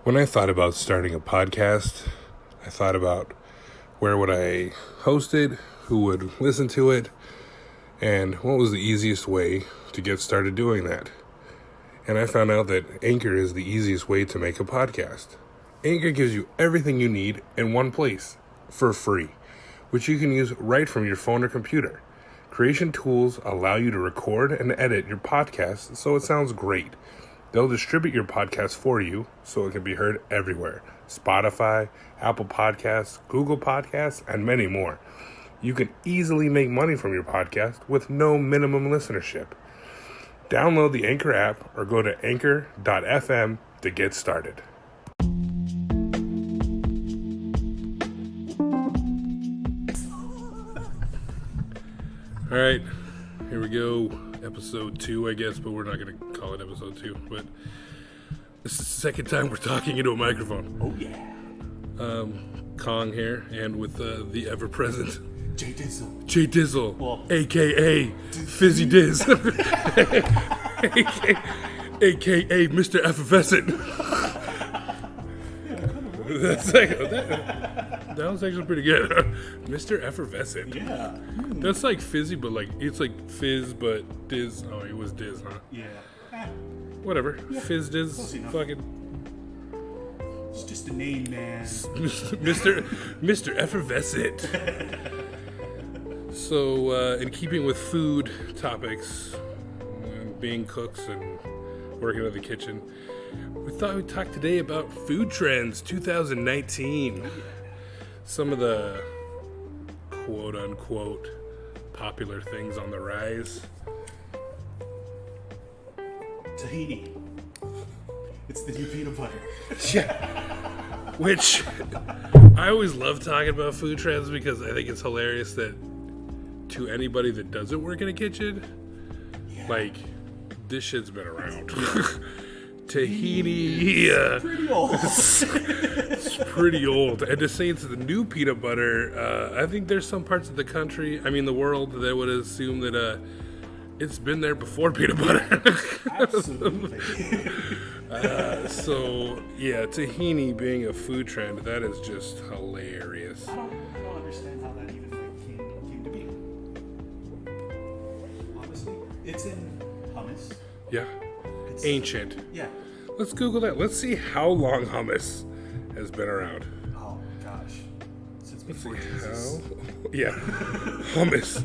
When I thought about starting a podcast, I thought about where would I host it, who would listen to it, and what was the easiest way to get started doing that. And I found out that Anchor is the easiest way to make a podcast. Anchor gives you everything you need in one place for free, which you can use right from your phone or computer. Creation tools allow you to record and edit your podcast so it sounds great. They'll distribute your podcast for you so it can be heard everywhere. Spotify, Apple Podcasts, Google Podcasts, and many more. You can easily make money from your podcast with no minimum listenership. Download the Anchor app or go to anchor.fm to get started. All right, here we go. Episode 2, I guess, but we're not going to call it episode 2. But this is the second time we're talking into a microphone. Oh, yeah. Kong here, and with the ever-present Jay Dizzle. Jay Dizzle, Well, a.k.a. Fizzy Diz, a.k.a. Mr. Effervescent. That was actually pretty good. Mr. Effervescent. Yeah. That's like fizzy, but like it's like fizz, but Diz. Oh, it was Diz, huh? Yeah. Whatever. Yeah. Fizz Diz. Close enough. Fucking It's just a name, man. Mr. Effervescent. So, in keeping with food topics, and being cooks and working in the kitchen, we thought we'd talk today about food trends 2019. Some of the quote-unquote popular things on the rise. Tahini. It's the new peanut butter. Yeah. Which, I always love talking about food trends because I think it's hilarious that to anybody that doesn't work in a kitchen, like, this shit's been around. Tahini, Pretty old. it's pretty old. And to say it's the new peanut butter, I think there's some parts of the country, the world, that would assume that it's been there before peanut butter. Absolutely. So, yeah, tahini being a food trend, that is just hilarious. I don't understand how that even came to be. Honestly, it's in hummus. Yeah. It's Ancient. Yeah. Let's Google that. Let's see how long hummus has been around. Oh gosh. Since before How? Jesus. Yeah. Hummus.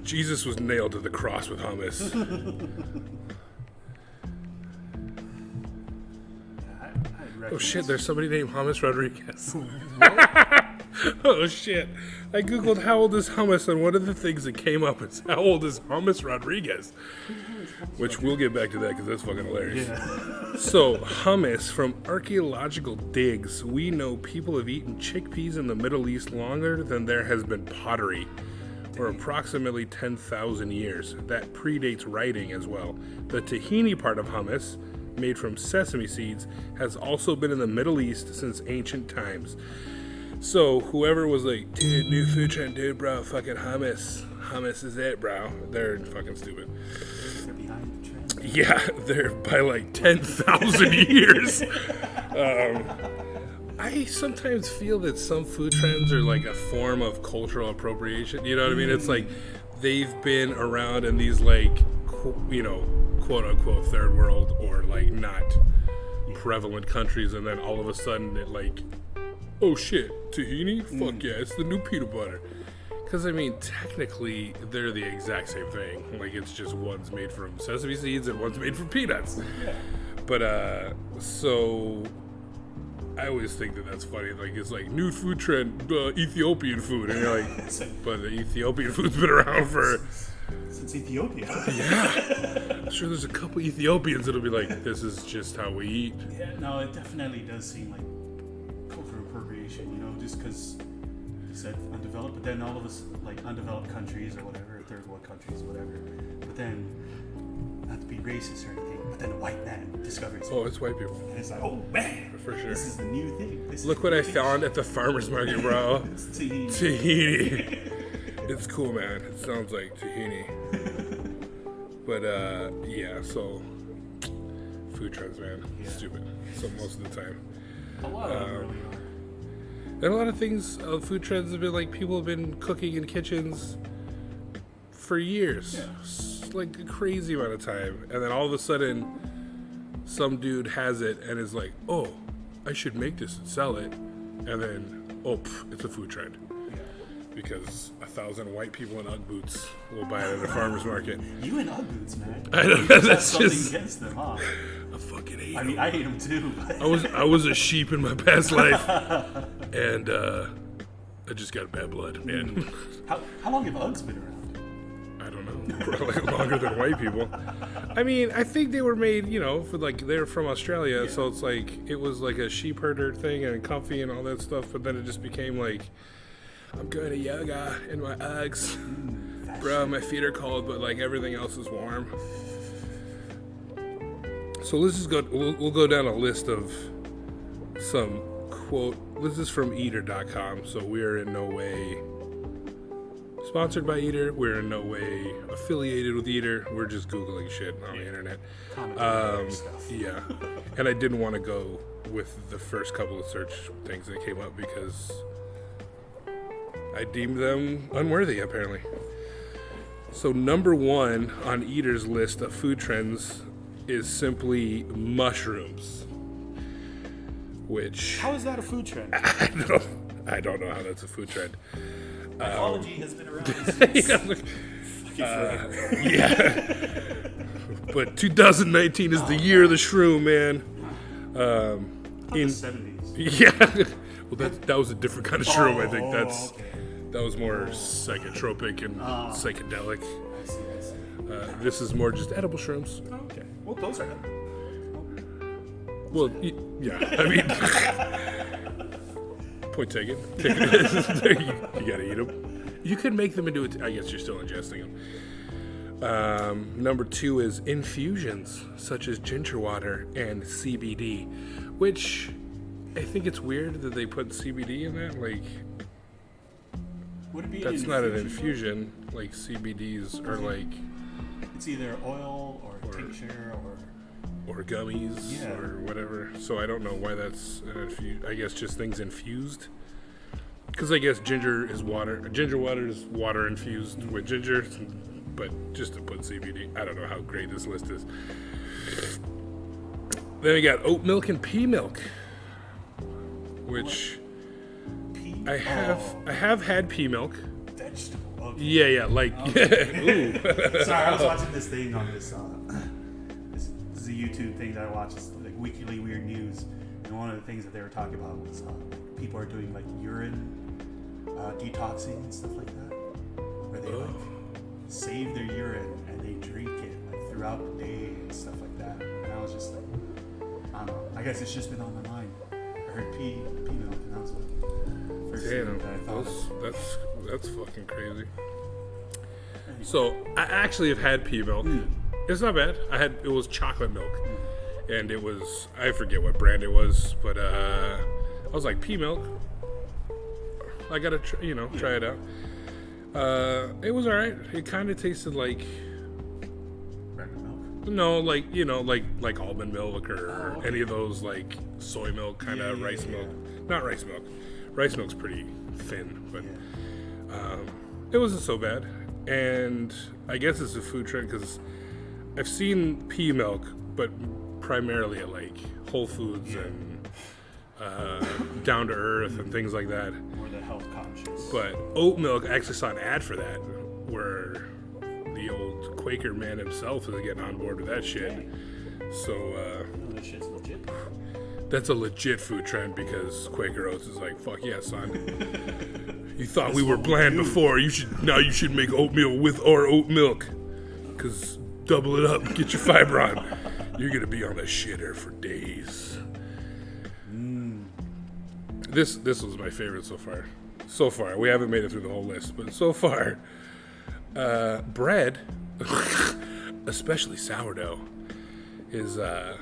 Jesus was nailed to the cross with hummus. Oh shit, there's somebody named Hummus Rodriguez. Oh shit. I googled how old is hummus, and one of the things that came up is how old is Hummus Rodriguez? Which we'll get back to that because that's fucking hilarious. Yeah. So, hummus, from archaeological digs, we know people have eaten chickpeas in the Middle East longer than there has been pottery, or approximately 10,000 years. That predates writing as well. The tahini part of hummus, made from sesame seeds, has also been in the Middle East since ancient times. So, whoever was like, dude, new food trend, dude, bro, fucking hummus. Hummus is it, bro. They're fucking stupid. They're behind the trend. Yeah, they're by like 10,000 years. I sometimes feel that some food trends are like a form of cultural appropriation. You know what I mean? It's like they've been around in these like, quote unquote third world or like not prevalent countries, and then all of a sudden it like, oh shit, tahini? Fuck yeah, it's the new peanut butter. Because, technically, they're the exact same thing. Like, it's just one's made from sesame seeds and one's made from peanuts. Yeah. But, so, I always think that that's funny. Like, it's like, new food trend, Ethiopian food. And you're like, but the Ethiopian food's been around for... Since Ethiopia. Yeah. I'm sure there's a couple Ethiopians that'll be like, this is just how we eat. Yeah, no, it definitely does seem like cultural appropriation, just because you said undeveloped, but then all of us, like, undeveloped countries or whatever, third world countries, whatever, but then, not to be racist or anything, but then a white man discovers it. Oh, it's white people. And it's like, oh man, For sure. this is the new thing. Look what I found at the farmer's market, bro. It's tahini. Tahini. It's cool, man. It sounds like tahini. But, yeah, so food trends, man. Yeah. Stupid. So most of the time. A lot of them really are. And a lot of things, food trends have been like people have been cooking in kitchens for years, like a crazy amount of time, and then all of a sudden, some dude has it and is like, "Oh, I should make this and sell it," and then, it's a food trend. Because 1,000 white people in Ugg boots will buy it at a farmer's market. You and Ugg boots, man. I don't know. That's something just against them, huh? I fucking hate them. I mean, I hate them too. But I was a sheep in my past life, and I just got bad blood, man. How long have Uggs been around? I don't know. Probably longer than white people. I mean, I think they were made, for like they're from Australia, so it's like it was like a sheep herder thing and comfy and all that stuff. But then it just became like, I'm going to yoga in my Uggs. Bro, my feet are cold, but like everything else is warm. So let's just go, we'll go down a list of some quote. This is from eater.com, so we are in no way sponsored by Eater. We're in no way affiliated with Eater. We're just Googling shit on the internet. Stuff. Yeah. And I didn't want to go with the first couple of search things that came up because I deemed them unworthy, apparently. So number 1 on Eater's list of food trends is simply mushrooms. Which... How is that a food trend? I don't know how that's a food trend. Mythology has been around since forever. Yeah. But 2019 is the year of the shroom, man. In the 70s. Yeah. Well, that was a different kind of shroom, I think. Okay. That was more psychotropic and psychedelic. I see. This is more just edible shrooms. Okay. Well, those are edible. Well, yeah. I mean, point taken. You gotta eat them. You could make them into I guess you're still ingesting them. Number 2 is infusions, such as ginger water and CBD, which I think it's weird that they put CBD in that. Like, Would it be that's not an infusion. Like, CBDs are like... It's either oil or tincture or gummies or whatever. So I don't know why that's an infusion. I guess just things infused. Because I guess ginger is water. Ginger water is water infused with ginger. But just to put CBD. I don't know how great this list is. Then we got oat milk and pea milk. Which... I have had pea milk. Vegetable. Okay. Yeah, like ooh. Sorry, I was watching this thing on this. This is a YouTube thing that I watch. It's like Weekly Weird News, and one of the things that they were talking about was people are doing like urine detoxing and stuff like that, where they like save their urine and they drink it like throughout the day and stuff like that. And I was just like, I don't know. I guess it's just been on my mind. I heard pea milk, and that was the first thing that I thought. That's fucking crazy. So I actually have had pea milk. It's not bad. it was chocolate milk, and it was, I forget what brand it was, but I was like, pea milk. I gotta try it out. It was all right. It kind of tasted like Regular milk? no, like almond milk or any of those like soy milk kind of rice milk. Not rice milk. Rice milk's pretty thin, but it wasn't so bad. And I guess it's a food trend because I've seen pea milk, but primarily at like Whole Foods and Down to Earth and things like that. Or the health conscious. But oat milk, I actually saw an ad for that where the old Quaker man himself is getting on board with that shit. So that shit's legit. That's a legit food trend because Quaker Oats is like, fuck yeah, son. You thought we were bland before. You should make oatmeal with our oat milk. Because double it up, get your fiber on. You're going to be on the shitter for days. This was my favorite so far. So far. We haven't made it through the whole list, but so far. Bread, especially sourdough, is a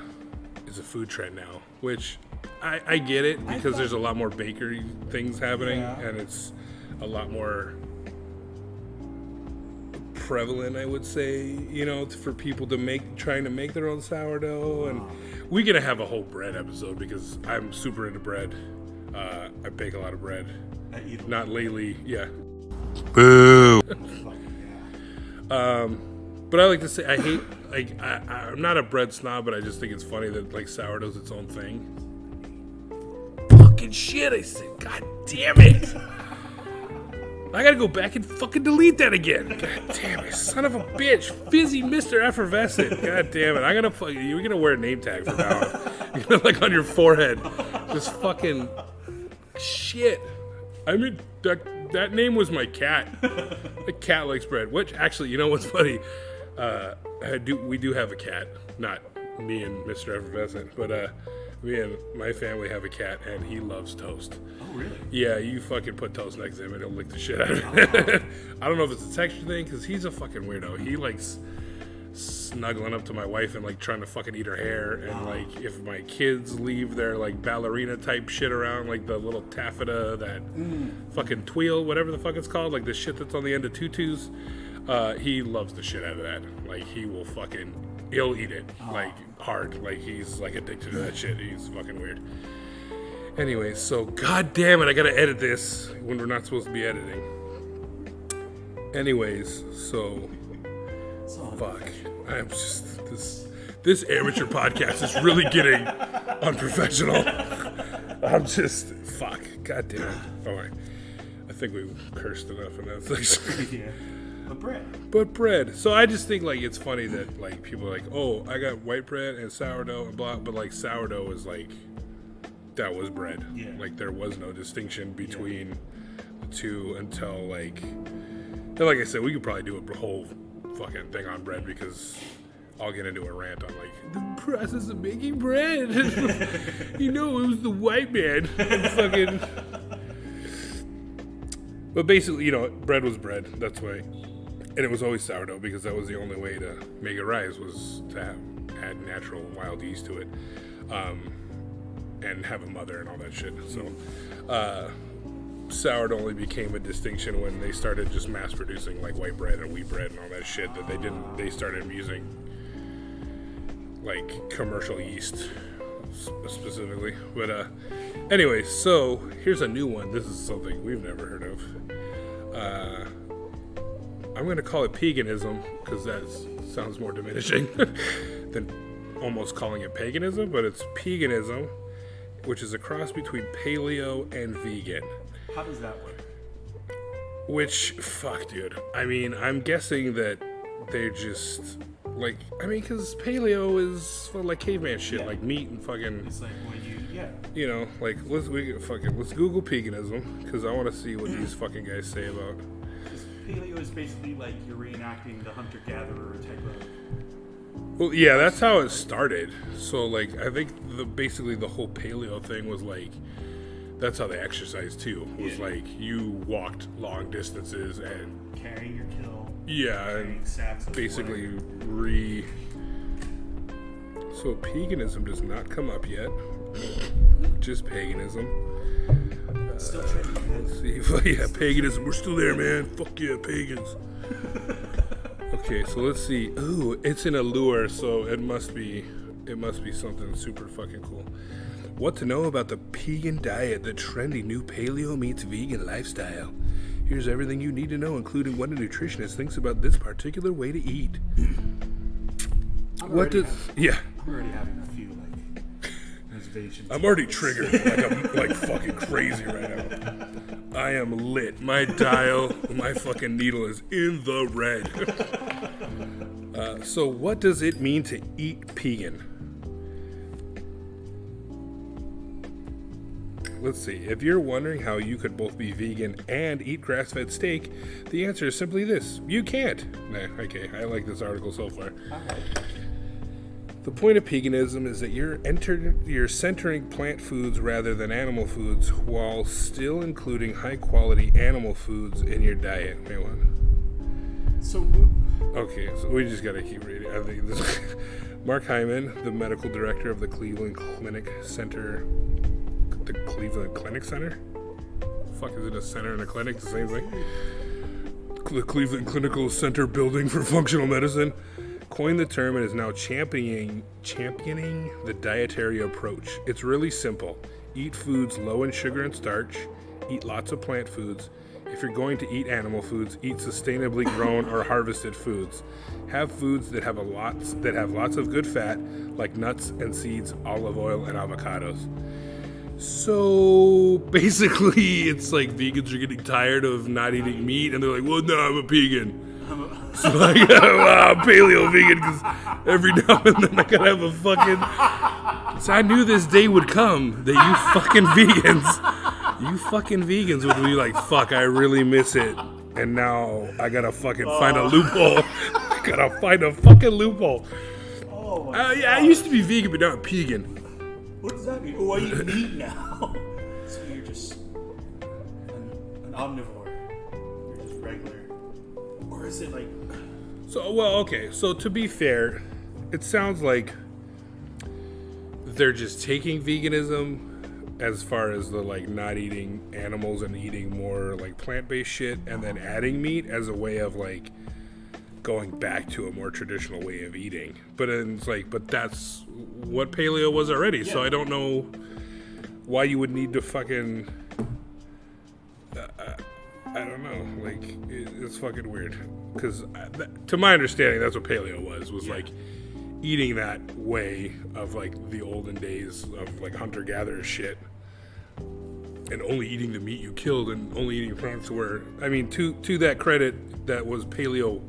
food trend now. Which I get it because there's a lot more bakery things happening and it's a lot more prevalent, I would say, you know, for people to trying to make their own sourdough. And we're going to have a whole bread episode because I'm super into bread. I bake a lot of bread. Not lately, yeah. Boo! But I like to say, I hate, like, I'm not a bread snob, but I just think it's funny that, like, sourdough's its own thing. Fucking shit, I said, god damn it! I gotta go back and fucking delete that again. God damn it, son of a bitch. Fizzy Mr. Effervescent. God damn it. You're gonna wear a name tag from now on. You're gonna, like, on your forehead. Just fucking shit. I mean, that name was my cat. The cat likes bread. Which, actually, you know what's funny? We do have a cat. Not me and Mr. Effervescent, but me and my family have a cat, and he loves toast. Oh, really? Yeah, you fucking put toast next to him, and he'll lick the shit out of it. I don't know if it's a texture thing, because he's a fucking weirdo. He likes snuggling up to my wife and, like, trying to fucking eat her hair. And, like, if my kids leave their, like, ballerina type shit around, like the little taffeta, that fucking tweel, whatever the fuck it's called, like the shit that's on the end of tutus, he loves the shit out of that. Like, he'll eat it, like, hard. Like, he's, like, addicted to that shit. He's fucking weird. Anyways, so, god damn it, I gotta edit this when we're not supposed to be editing. Anyways, so, fuck. I'm just, this amateur podcast is really getting unprofessional. I'm just, fuck. God damn it. Alright. I think we cursed enough in that section. Yeah. But bread. So I just think, like, it's funny that, like, people are like, oh, I got white bread and sourdough and blah, but, like, sourdough is, like, that was bread. Yeah. Like, there was no distinction between the two until, like, and like I said, we could probably do a whole fucking thing on bread because I'll get into a rant on, like, the process of making bread. You know, it was the white man. Fucking. But basically, you know, bread was bread. That's why. And it was always sourdough because that was the only way to make it rise, was to add natural wild yeast to it, and have a mother and all that shit. So sourdough only became a distinction when they started just mass producing, like, white bread and wheat bread and all that shit that they started using, like, commercial yeast specifically. But anyway, so here's a new one. This is something we've never heard of. I'm going to call it paganism because that sounds more diminishing than almost calling it paganism, but it's paganism, which is a cross between paleo and vegan. How does that work? Which, fuck, dude. I mean, I'm guessing that they're just, like, I mean, because paleo is like caveman shit, like meat and fucking. It's like when you know, like, let's Google paganism because I want to see what these fucking guys say about. Paleo is basically like you're reenacting the hunter-gatherer type of. Well, yeah, that's how it started. So, like, I think basically the whole paleo thing was like, that's how they exercised too. Was like you walked long distances and carrying your kill. Yeah, and sacks of basically So paganism does not come up yet. Just paganism. Still trendy, man. Let's see. Yeah, paganism. We're still there, man. Fuck yeah, pagans. Okay, so let's see. Ooh, it's an allure, so it must be something super fucking cool. What to know about the pagan diet, the trendy new paleo meets vegan lifestyle. Here's everything you need to know, including what a nutritionist thinks about this particular way to eat. I'm already having a few, like, reservations. I'm already triggered. like fucking crazy right now. I am lit. My dial, my fucking needle is in the red. So what does it mean to eat pagan? Let's see. If you're wondering how you could both be vegan and eat grass-fed steak, the answer is simply this. You can't. Nah, okay. I like this article so far. The point of paganism is that you're centering plant foods rather than animal foods while still including high-quality animal foods in your diet. Wait, what? Okay, so we just gotta keep reading. I think this Mark Hyman, the medical director of the Cleveland Clinic Center. The Cleveland Clinic Center? Fuck, is it a center and a clinic? The same thing? the Cleveland Clinical Center building for functional medicine, coined the term and is now championing the dietary approach. It's really simple. Eat foods low in sugar and starch. Eat lots of plant foods. If you're going to eat animal foods, eat sustainably grown or harvested foods. Have foods that have lots of good fat, like nuts and seeds, olive oil, and avocados. So basically, it's like vegans are getting tired of not eating meat, and they're like, "Well, no, I'm a vegan." So like, I'm paleo vegan because every now and then I gotta have a fucking. So I knew this day would come that you fucking vegans would be like, "Fuck, I really miss it," and now I gotta fucking find a loophole. I gotta find a fucking loophole. Oh my Yeah, I used to be vegan, but now I'm pegan. What does that mean? Oh, I eat meat now. So you're just an omnivore. You're just regular. Or is it like... So, well, okay. So to be fair, it sounds like they're just taking veganism as far as the like not eating animals and eating more like plant-based shit, and then adding meat as a way of like going back to a more traditional way of eating. But it's like, but that's what paleo was already. Yeah. So I don't know why you would need to fucking I don't know, like it's fucking weird, because to my understanding that's what paleo was like eating that way of like the olden days of like hunter-gatherer shit, and only eating the meat you killed and only eating plants. Where I mean, to that credit, that was paleo.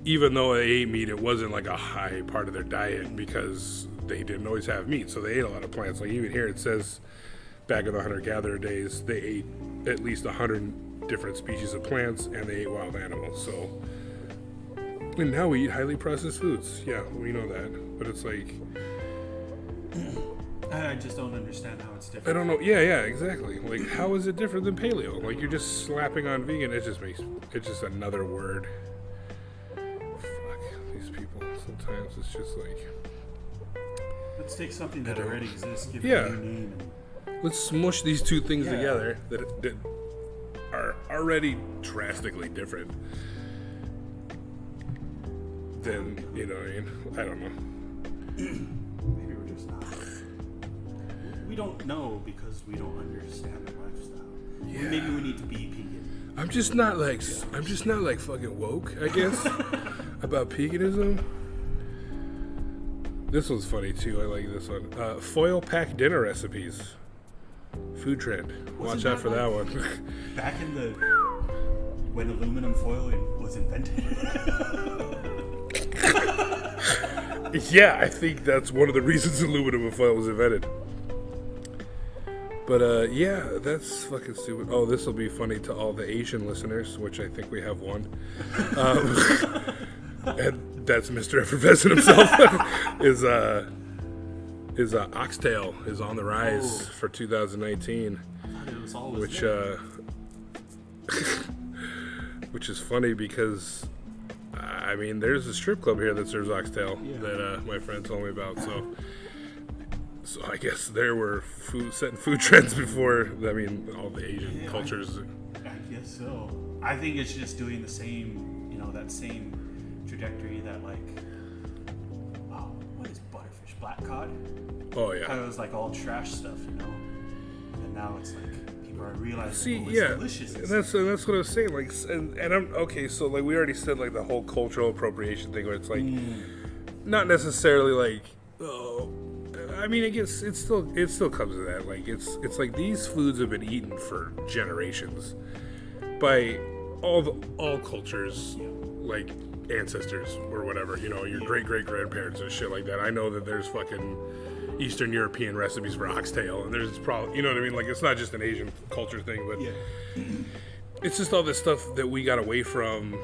Even though they ate meat, it wasn't like a high part of their diet because they didn't always have meat. So they ate a lot of plants. Like even here it says back in the hunter-gatherer days, they ate at least 100 different species of plants and they ate wild animals. So, and now we eat highly processed foods. Yeah, we know that. But it's like, I just don't understand how it's different. I don't know. Yeah, exactly. Like, how is it different than paleo? Like, you're just slapping on vegan. It's just another word. Sometimes it's just like, let's take something that already exists, give it a new name, and let's smush these two things together that are already drastically different. Then, you know what I mean? I don't know. Maybe we're just not. We don't know because we don't understand the lifestyle. Yeah. Maybe we need to be vegan. I'm just not like fucking woke, I guess, about veganism. This one's funny too. I like this one. Foil pack dinner recipes. Food trend. Watch out for that one. Back in the when aluminum foil was invented. Yeah, I think that's one of the reasons aluminum foil was invented. But yeah, that's fucking stupid. Oh, this will be funny to all the Asian listeners, which I think we have one. And that's Mr. Effervescent himself. is oxtail is on the rise for 2019, which is funny because I mean there's a strip club here that serves oxtail that my friend told me about. So I guess there were setting food trends before. I mean all the Asian cultures. I guess so. I think it's just doing the same, that same trajectory that like, what is butterfish, black cod? Oh yeah. It was like all trash stuff, and now it's like people are realizing it's delicious. And that's what I was saying. Like, and I'm okay. So like we already said, like the whole cultural appropriation thing, where it's like not necessarily like, I mean, I guess it still comes to that. Like it's like these foods have been eaten for generations by all cultures, like ancestors or whatever, your great grandparents and shit like that. I know that there's fucking Eastern European recipes for oxtail, and there's probably, you know what I mean? Like it's not just an Asian culture thing, but it's just all this stuff that we got away from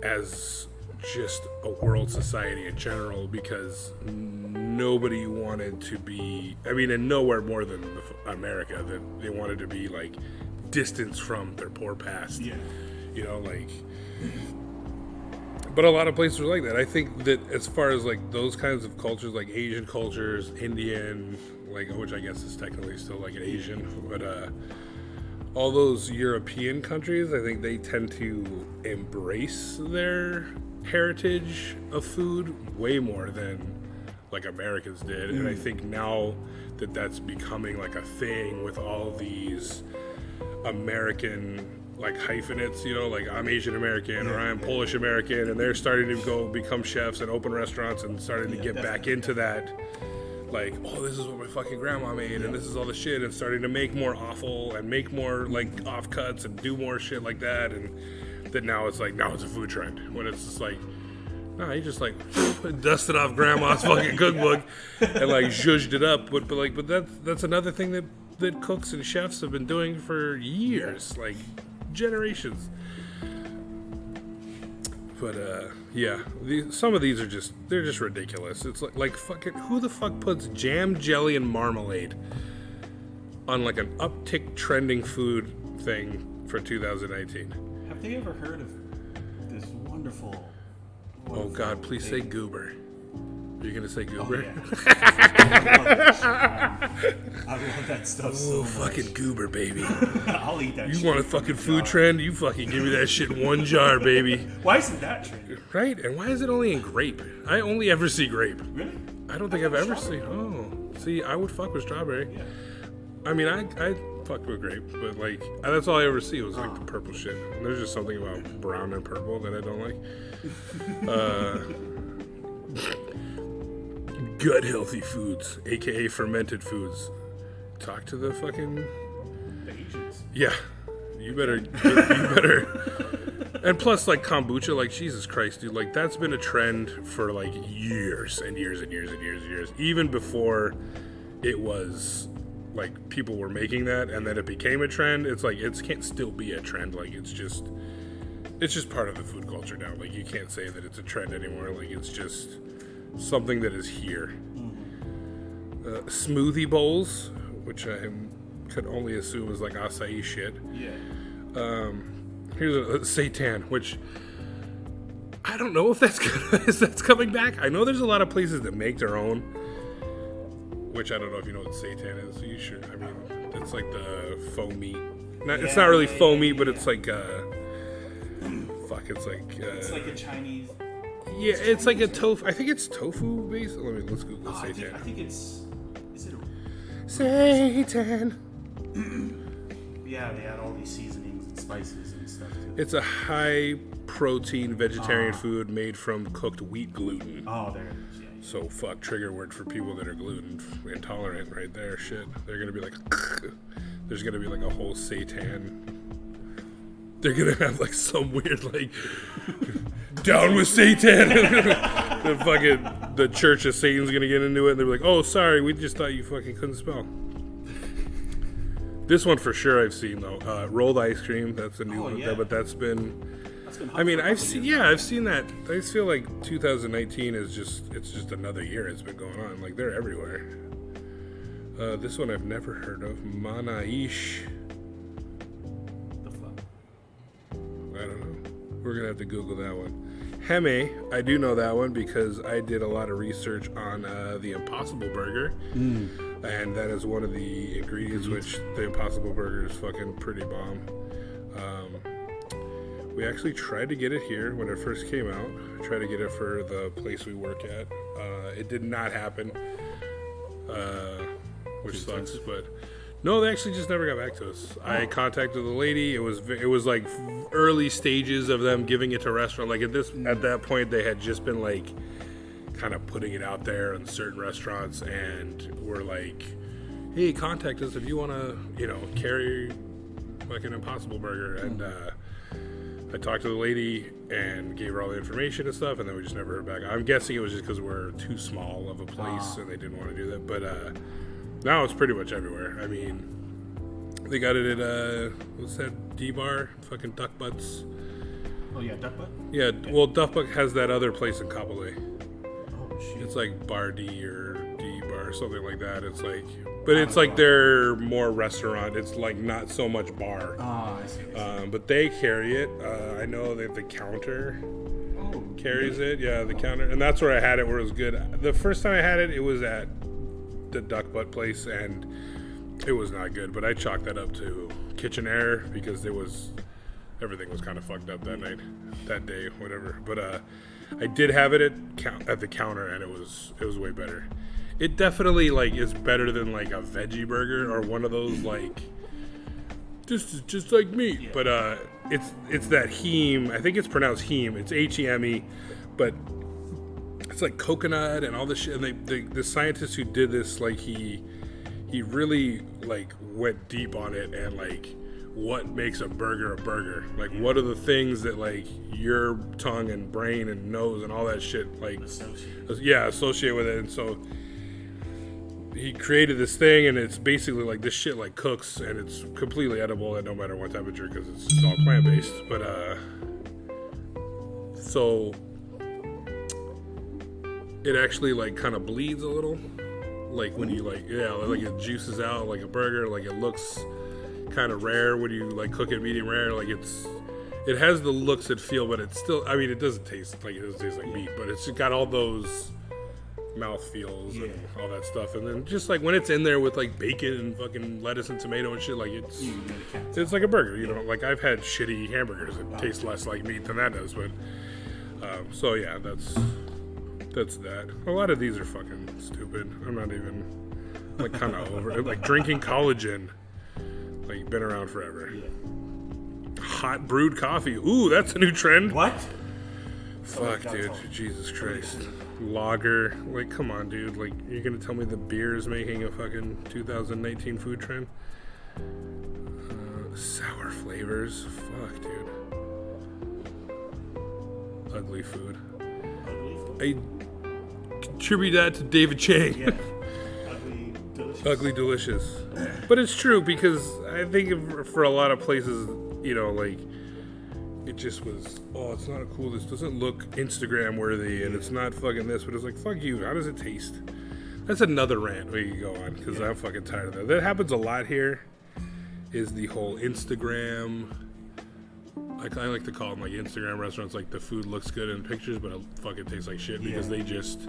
as just a world society in general, because nobody wanted to be, I mean, and nowhere more than America, that they wanted to be like distanced from their poor past. Like, but a lot of places are like that. I think that as far as like those kinds of cultures, like Asian cultures, Indian, like, which I guess is technically still like an Asian, but all those European countries, I think they tend to embrace their heritage of food way more than like Americans did. And I think now that that's becoming like a thing with all these American like hyphenates, you know, like I'm Asian American or I'm Polish American, and they're starting to become chefs and open restaurants and starting to get back into that. Like, oh, this is what my fucking grandma made, and this is all the shit, and starting to make more offal and make more like offcuts and do more shit like that, and that now it's a food trend. When it's just like, no, you just like dusted off grandma's fucking cookbook and like zhuzhed it up. But that's another thing that cooks and chefs have been doing for years, like generations. But some of these are they're just ridiculous. It's like fucking, who the fuck puts jam, jelly, and marmalade on like an uptick trending food thing for 2019? Have they ever heard of this wonderful oh God, please say goober. Are you gonna say goober? Oh, yeah. I love that stuff so much. Fucking goober, baby. I'll eat that shit. You want a fucking food trend? You fucking give me that shit in one jar, baby. Why isn't that trendy? Right? And why is it only in grape? I only ever see grape. Really? I don't think I've ever seen. Oh, see, I would fuck with strawberry. Yeah. I mean, I fucked with grape, but like that's all I ever see was like the purple shit. And there's just something about brown and purple that I don't like. Gut healthy foods, aka fermented foods. Talk to the fucking the Asians. Yeah, you better. And plus, like kombucha, like Jesus Christ, dude, like that's been a trend for like years and years and years and years and years. Even before it was like people were making that, and then it became a trend. It's like it can't still be a trend. Like it's just part of the food culture now. Like you can't say that it's a trend anymore. Like it's just something that is here. Smoothie bowls, which I could only assume is like acai shit. Yeah. Here's a seitan, which I don't know if that's coming back. I know there's a lot of places that make their own, which I don't know if you know what seitan is. So you should. I mean, it's like the faux meat. It's not really faux meat, but it's like it's like it's like a Chinese. Yeah, it's like a tofu. I think it's tofu based. Let's Google seitan. I think it's. Is it seitan? Yeah, they add all these seasonings and spices and stuff too. It's a high protein vegetarian food made from cooked wheat gluten. Oh, there it is. Yeah. So fuck, trigger word for people that are gluten intolerant right there. Shit, they're gonna be like, there's gonna be like a whole seitan. They're gonna have like some weird like down with Satan. the Church of Satan's gonna get into it, and they're like, "Oh, sorry, we just thought you fucking couldn't spell." This one for sure I've seen though. Rolled ice cream, that's a new one, yeah. but that's been. I mean, I've seen that. I just feel like 2019 is just another year. It's been going on. Like they're everywhere. This one I've never heard of. Manaish. I don't know. We're gonna have to Google that one. Heme, I do know that one because I did a lot of research on the Impossible Burger, and that is one of the ingredients. Which the Impossible Burger is fucking pretty bomb. We actually tried to get it here when it first came out. I tried to get it for the place we work at. It did not happen, which sucks, but. No, they actually just never got back to us. I contacted the lady. It was like early stages of them giving it to restaurant. Like at that point, they had just been like kind of putting it out there in certain restaurants, and were like, "Hey, contact us if you want to, carry like an Impossible Burger." And I talked to the lady and gave her all the information and stuff, and then we just never heard back. I'm guessing it was just because we're too small of a place and they didn't want to do that, but. Now it's pretty much everywhere. I mean, they got it at, what's that, D-Bar? Fucking Duck Butts. Oh, yeah, Duck Butt? Yeah, well, Duck Butt has that other place in Kapolei. Oh, shit. It's like Bar D or D-Bar or something like that. It's like, but it's like they're more restaurant. It's like not so much bar. Oh, I see. But they carry it. I know that the counter carries it. Yeah, the counter. And that's where I had it, where it was good. The first time I had it, it was at the Duck Butt place, and It was not good, but I chalked that up to kitchen error because everything was kind of fucked up that day, whatever. But I did have it at the counter, and it was way better. It definitely like is better than like a veggie burger or one of those like just like meat. Yeah. But it's that heme. I think it's pronounced heme. It's HEME, but it's like coconut and all this shit. And the scientist who did this, like he really like went deep on it and like what makes a burger. Like what are the things that like your tongue and brain and nose and all that shit like associate with it. And so he created this thing, and it's basically like this shit like cooks, and it's completely edible at no matter what temperature because it's all plant-based. But so it actually like kind of bleeds a little, like when you like like it juices out like a burger. Like it looks kind of rare when you like cook it medium rare. Like it has the looks and feel, but it's still, I mean, it doesn't taste like meat, but it's got all those mouth feels and all that stuff. And then just like when it's in there with like bacon and fucking lettuce and tomato and shit, like it's like a burger, you know. Like I've had shitty hamburgers that taste less like meat than that does. But so yeah, that's that. A lot of these are fucking stupid. I'm not even like kind of over it. Like drinking collagen, like been around forever. Hot brewed coffee. Ooh, that's a new trend. What? Fuck, dude. Jesus Christ. Lager. Like, come on, dude. Like, you're gonna tell me the beer is making a fucking 2019 food trend? Sour flavors. Fuck, dude. Ugly food. I contribute that to David Chang. Yeah. Ugly delicious. Ugly delicious. But it's true because I think for a lot of places, you know, like, it just was, oh, it's not cool. This doesn't look Instagram worthy, and it's not fucking this. But it's like, fuck you. How does it taste? That's another rant we can go on because I'm fucking tired of that. That happens a lot here. Is the whole Instagram. Like I like to call them like Instagram restaurants. Like the food looks good in pictures, but it fucking tastes like shit because they just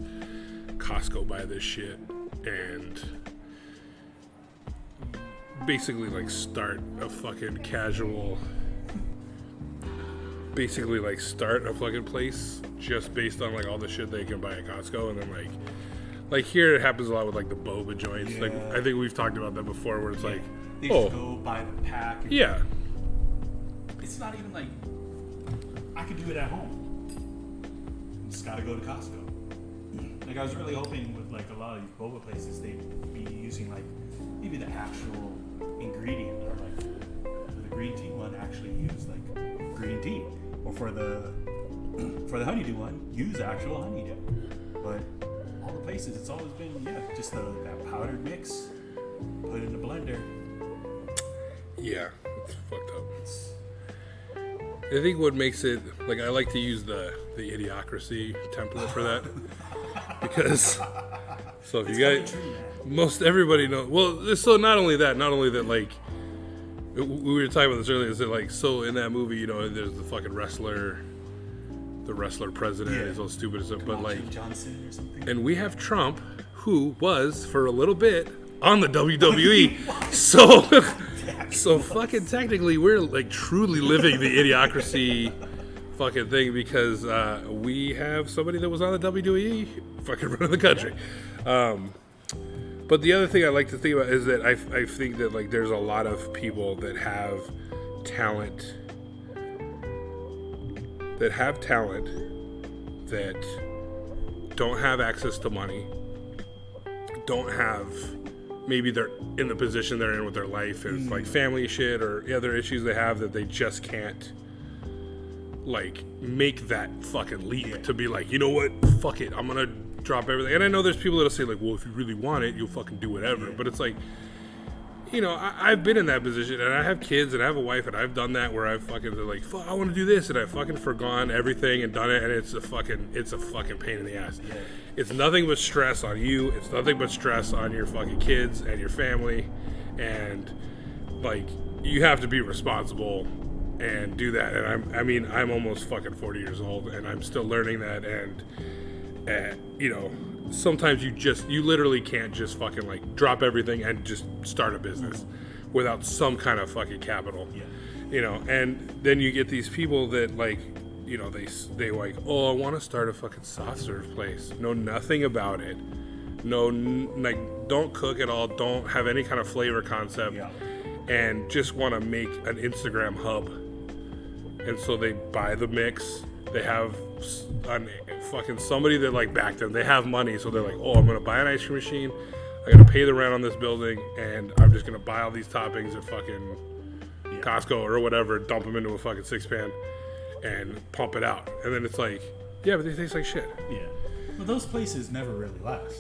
Costco buy this shit and basically like start a fucking casual. Basically like start a fucking place just based on like all the shit they can buy at Costco. And then like here it happens a lot with like the boba joints. Like I think we've talked about that before where it's like they just go buy the pack. It's not even like I could do it at home. Just gotta go to Costco. Like I was really hoping with like a lot of these boba places they'd be using like maybe the actual ingredient, or like for the green tea one actually use like green tea, or for the honeydew one use actual honeydew. But all the places it's always been just that powdered mix, put it in the blender. Yeah, it's fucked up. I think what makes it, like, I like to use the Idiocracy template for that. Because, so if you guys, most everybody knows, well, so not only that, like, we were talking about this earlier, is that, like, so in that movie, you know, there's the fucking wrestler president, is all stupid and stuff, but, like, Johnson or something. And we have Trump, who was, for a little bit, on the WWE, so fucking technically we're like truly living the Idiocracy fucking thing because we have somebody that was on the WWE fucking running the country. But the other thing I like to think about is that I think that like there's a lot of people that have talent that don't have access to money, don't have, maybe they're in the position they're in with their life and like family shit or other issues they have that they just can't like make that fucking leap to be like, you know what, fuck it, I'm gonna drop everything. And I know there's people that'll say like, well, if you really want it, you'll fucking do whatever. But it's like, you know, I've been in that position and I have kids and I have a wife and I've done that where I've fucking been like, fuck, I want to do this, and I've fucking forgone everything and done it, and it's a fucking pain in the ass. It's nothing but stress on you. It's nothing but stress on your fucking kids and your family. And, like, you have to be responsible and do that. And I'm almost fucking 40 years old and I'm still learning that. And you know, sometimes you literally can't just fucking like drop everything and just start a business without some kind of fucking capital. Yeah. You know, and then you get these people that like, you know, they like, oh, I want to start a fucking soft serve place. Know nothing about it. Like, don't cook at all. Don't have any kind of flavor concept. Yeah. And just want to make an Instagram hub. And so they buy the mix. They have fucking somebody that like backed them. They have money, so they're like, oh, I'm gonna buy an ice cream machine. I'm gonna pay the rent on this building, and I'm just gonna buy all these toppings at fucking Costco or whatever, dump them into a fucking 6-pan, and pump it out. And then it's like, yeah, but they taste like shit. Yeah. Well, those places never really last.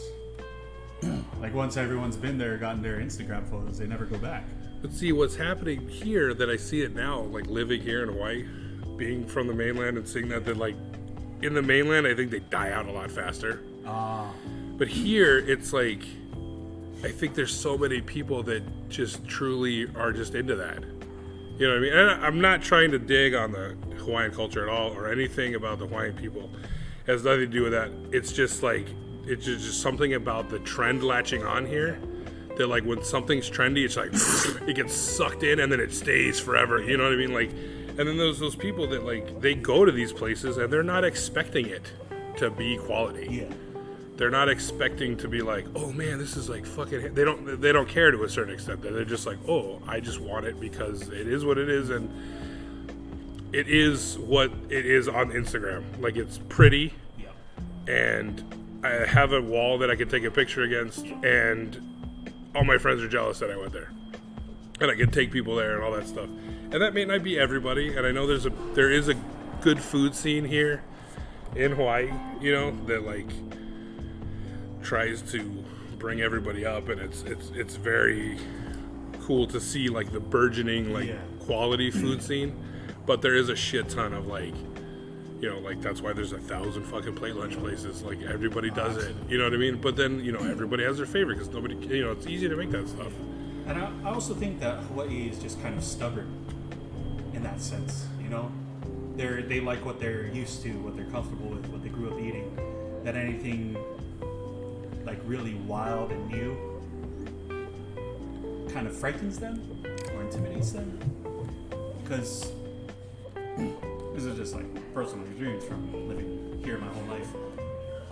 Like, once everyone's been there, gotten their Instagram photos, they never go back. But see, what's happening here, that I see it now, like living here in Hawaii, being from the mainland and seeing that like, in the mainland, I think they die out a lot faster. But here, it's like, I think there's so many people that just truly are just into that. You know what I mean? And I'm not trying to dig on the Hawaiian culture at all or anything about the Hawaiian people. It has nothing to do with that. It's just like, it's just something about the trend latching on here that like when something's trendy, it's like it gets sucked in and then it stays forever. You know what I mean? Like, and then there's those people that like, they go to these places and they're not expecting it to be quality. Yeah. They're not expecting to be like, oh man, this is like fucking. They don't care to a certain extent. They're just like, oh, I just want it because it is what it is, and it is what it is on Instagram. Like, it's pretty, and I have a wall that I can take a picture against, and all my friends are jealous that I went there, and I can take people there and all that stuff. And that may not be everybody, and I know there is a good food scene here in Hawaii, you know, that like tries to bring everybody up, and it's very cool to see like the burgeoning like quality food scene. But there is a shit ton of like, you know, like that's why there's 1,000 fucking plate lunch places. Like, everybody does it, you know what I mean? But then, you know, everybody has their favorite because nobody, you know, it's easy to make that stuff. And I also think that Hawaii is just kind of stubborn in that sense, you know? They like what they're used to, what they're comfortable with, what they grew up eating. That anything like really wild and new kind of frightens them or intimidates them. Because this is just like personal experience from living here my whole life.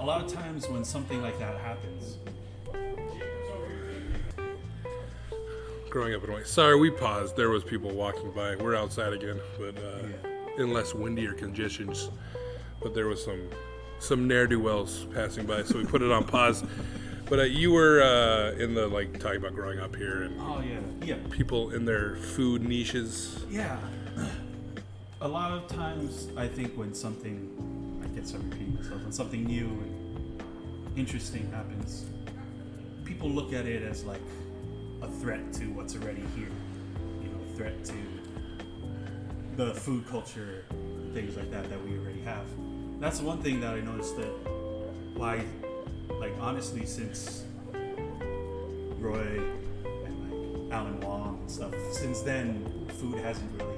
A lot of times when something like that happens, growing up in Hawaii. Sorry, we paused. There was people walking by. We're outside again, but in less windier conditions. But there was some ne'er-do-wells passing by, so we put it on pause. But you were in the like talking about growing up here and people in their food niches. Yeah. A lot of times, I think when something, I guess I'm repeating myself, when something new and interesting happens, people look at it as like a threat to what's already here. You know, a threat to the food culture, things like that we already have. That's the one thing that I noticed that why, like honestly, since Roy and like Alan Wong and stuff, since then, food hasn't really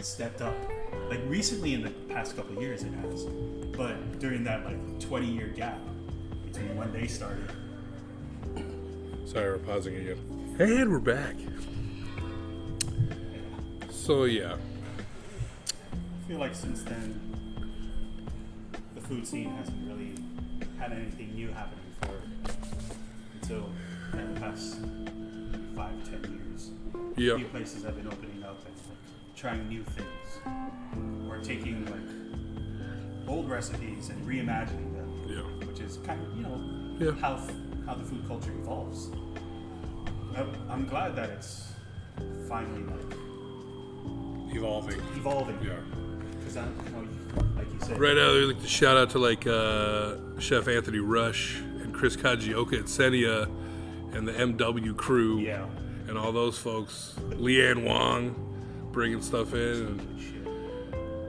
stepped up. Like recently in the past couple of years it has, but during that like 20-year gap between when they started. Sorry, we're pausing again. And we're back. So yeah. I feel like since then the food scene hasn't really had anything new happening for it until the past 5-10 years. Yeah. New places have been opening up and like trying new things, or taking like old recipes and reimagining them. Yeah. Which is kind of how the food culture evolves. I'm glad that it's finally like evolving. Yeah. Because like you said. Right now, I'd like to shout out to like Chef Anthony Rush and Chris Kajioka at Senia and the MW crew. Yeah. And all those folks. Leanne Wong bringing stuff in. And,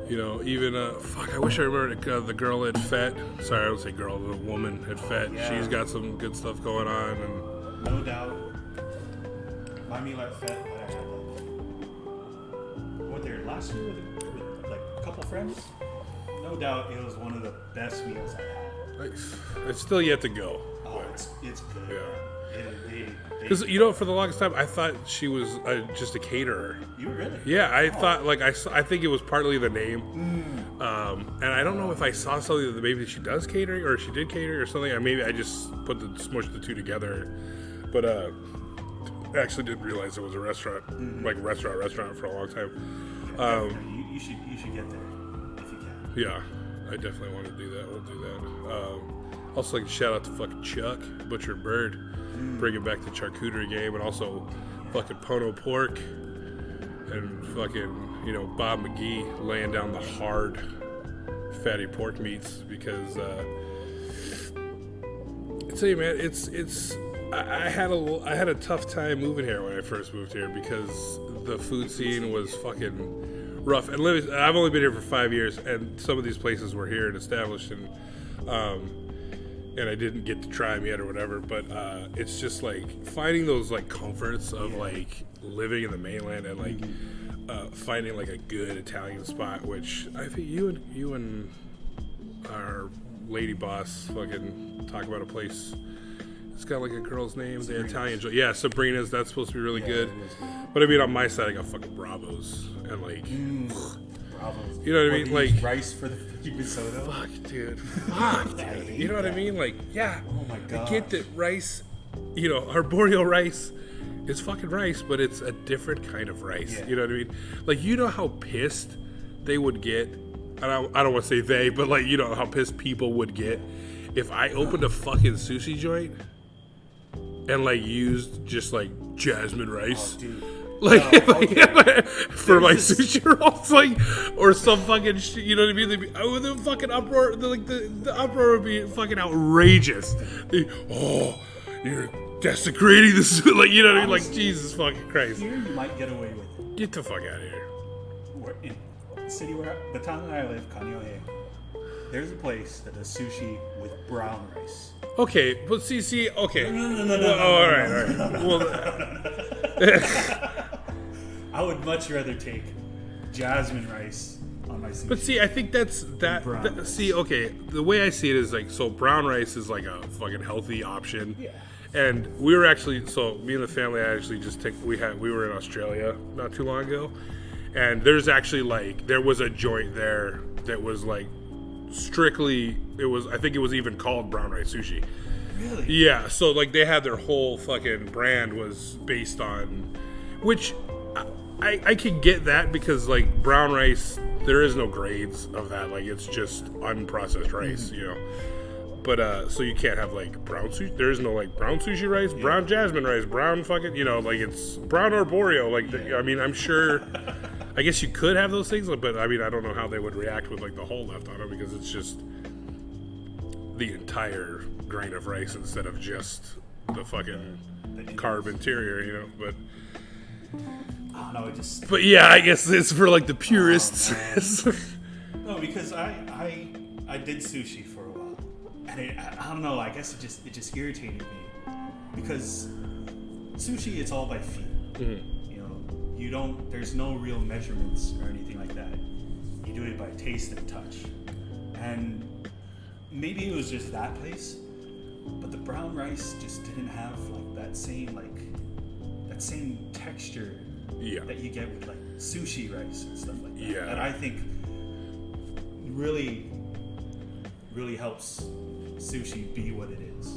you know, even, I wish I remember the girl at FET. Sorry, I don't say girl, the woman at FET. Yeah. She's got some good stuff going on. And no doubt. My meal at FET that I had what there last year with like a couple friends. No doubt it was one of the best meals I had. Nice. It's still yet to go. Oh, it's good. Yeah. Because Because for the longest time, I thought she was just a caterer. You were really? Yeah, I thought I think it was partly the name, and I don't know if I saw something that maybe she does catering or she did catering or something. Or maybe I just smushed the two together, but I actually didn't realize it was a restaurant, like restaurant for a long time. You should get there if you can. Yeah, I definitely want to do that. We'll do that. Also, like shout out to fucking Chuck, Butchered Bird, bringing back the charcuterie game, and also fucking Pono Pork, and fucking Bob McGee laying down the hard, fatty pork meats because I tell you, man, I had a tough time moving here when I first moved here because the food scene was fucking rough. And I've only been here for 5 years, and some of these places were here and established, and I didn't get to try them yet or whatever. But it's just like finding those like comforts of like living in the mainland and like finding like a good Italian spot, which I think you and our lady boss fucking talk about a place. It's got like a girl's name, the Italian joint. Yeah, Sabrina's. That's supposed to be really good. But I mean, on my side, I got fucking Bravos and like, Bravos. You know what I mean? Like rice for the risotto. Fuck, dude. Fuck, dude. You know what I mean? Like, yeah. Oh my god. I get that rice. Arboreal rice is fucking rice, but it's a different kind of rice. Yeah. You know what I mean? Like, you know how pissed they would get. And I don't want to say they, but like, you know how pissed people would get if I opened a fucking sushi joint and like used just like jasmine rice, Oh, dude. for my sushi rolls, like, or some fucking shit, you know what I mean? They'd be, the fucking uproar, the uproar would be fucking outrageous. You're desecrating this, like, you know what I mean? Like, Jesus fucking Christ. Here you might get away with it. Get the fuck out of here. In the city where the town where I live, Kanyohe, there's a place that does sushi with brown rice. Okay, but see, okay. No. All right. Well, I would much rather take jasmine rice on my sushi. but see, I think that's that. See, okay, the way I see it is like, so brown rice is like a fucking healthy option. Yeah. And we were actually, so me and the family, I actually we were in Australia not too long ago, and there's actually like, there was a joint there that was like strictly, I think it was even called brown rice sushi. Really? Yeah, so like they had their whole fucking brand was based on, which I can get that because like brown rice, there is no grades of that, like it's just unprocessed rice, you know. But so you can't have like brown sushi. There is no like brown sushi rice, brown jasmine rice, brown fucking, like it's brown arboreal. Like I mean, I'm sure. I guess you could have those things, but I mean, I don't know how they would react with like the hull left on them because it's just the entire grain of rice instead of just the fucking carb interior, But I don't know. But yeah, I guess it's for like the purists. No, because I did sushi for a while, and I don't know. I guess it just irritated me because sushi, it's all by feel. Mm-hmm. There's no real measurements or anything like that. You do it by taste and touch. And maybe it was just that place, but the brown rice just didn't have like that same texture that you get with like sushi rice and stuff like that. Yeah. That I think really, really helps sushi be what it is.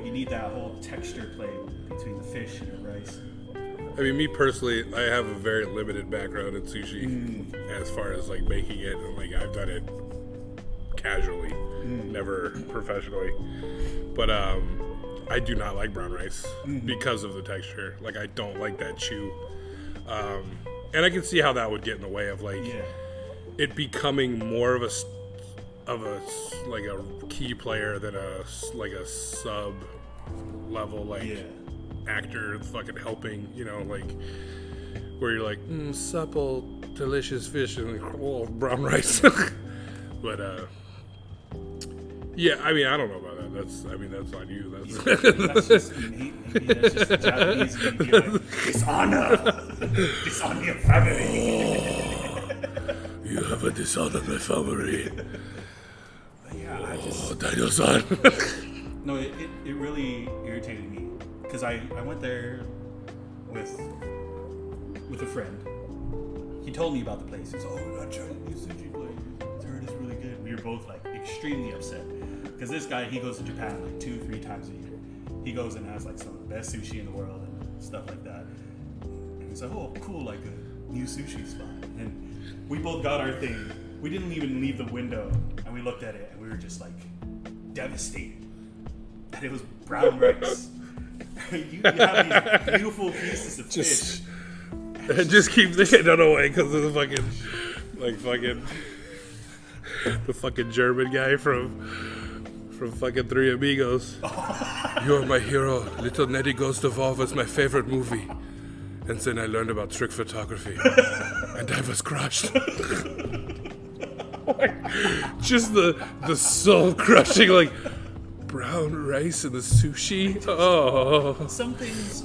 You need that whole texture play between the fish and the rice. I mean, me personally, I have a very limited background in sushi as far as like making it, and like I've done it casually, never professionally. But I do not like brown rice because of the texture. Like I don't like that chew, and I can see how that would get in the way of like it becoming more of a like a key player than a sub level actor fucking helping, like where you're like supple delicious fish and brown rice. But yeah, I mean, I don't know about that. That's on you. That's just maybe that's just the Japanese media. Dishonor your family. You have a dishonored my family. Yeah, dinosaur. No, it really irritated me because I went there with a friend. He told me about the place. He's oh, we gotta try the new sushi place. I heard it's really good. We were both like extremely upset because this guy, he goes to Japan like 2-3 times a year. He goes and has like some of the best sushi in the world and stuff like that. And he's like, oh, cool, like a new sushi spot. And we both got our thing. We didn't even leave the window, and we looked at it, and we were just like devastated. And it was brown rice. you have these beautiful pieces of fish. It just keeps getting away because of the fucking German guy from fucking Three Amigos. You're my hero. Little Nettie Goes to Evolve was my favorite movie. And then I learned about trick photography. And I was crushed. Just the soul crushing, like brown rice and the sushi. Oh, some things.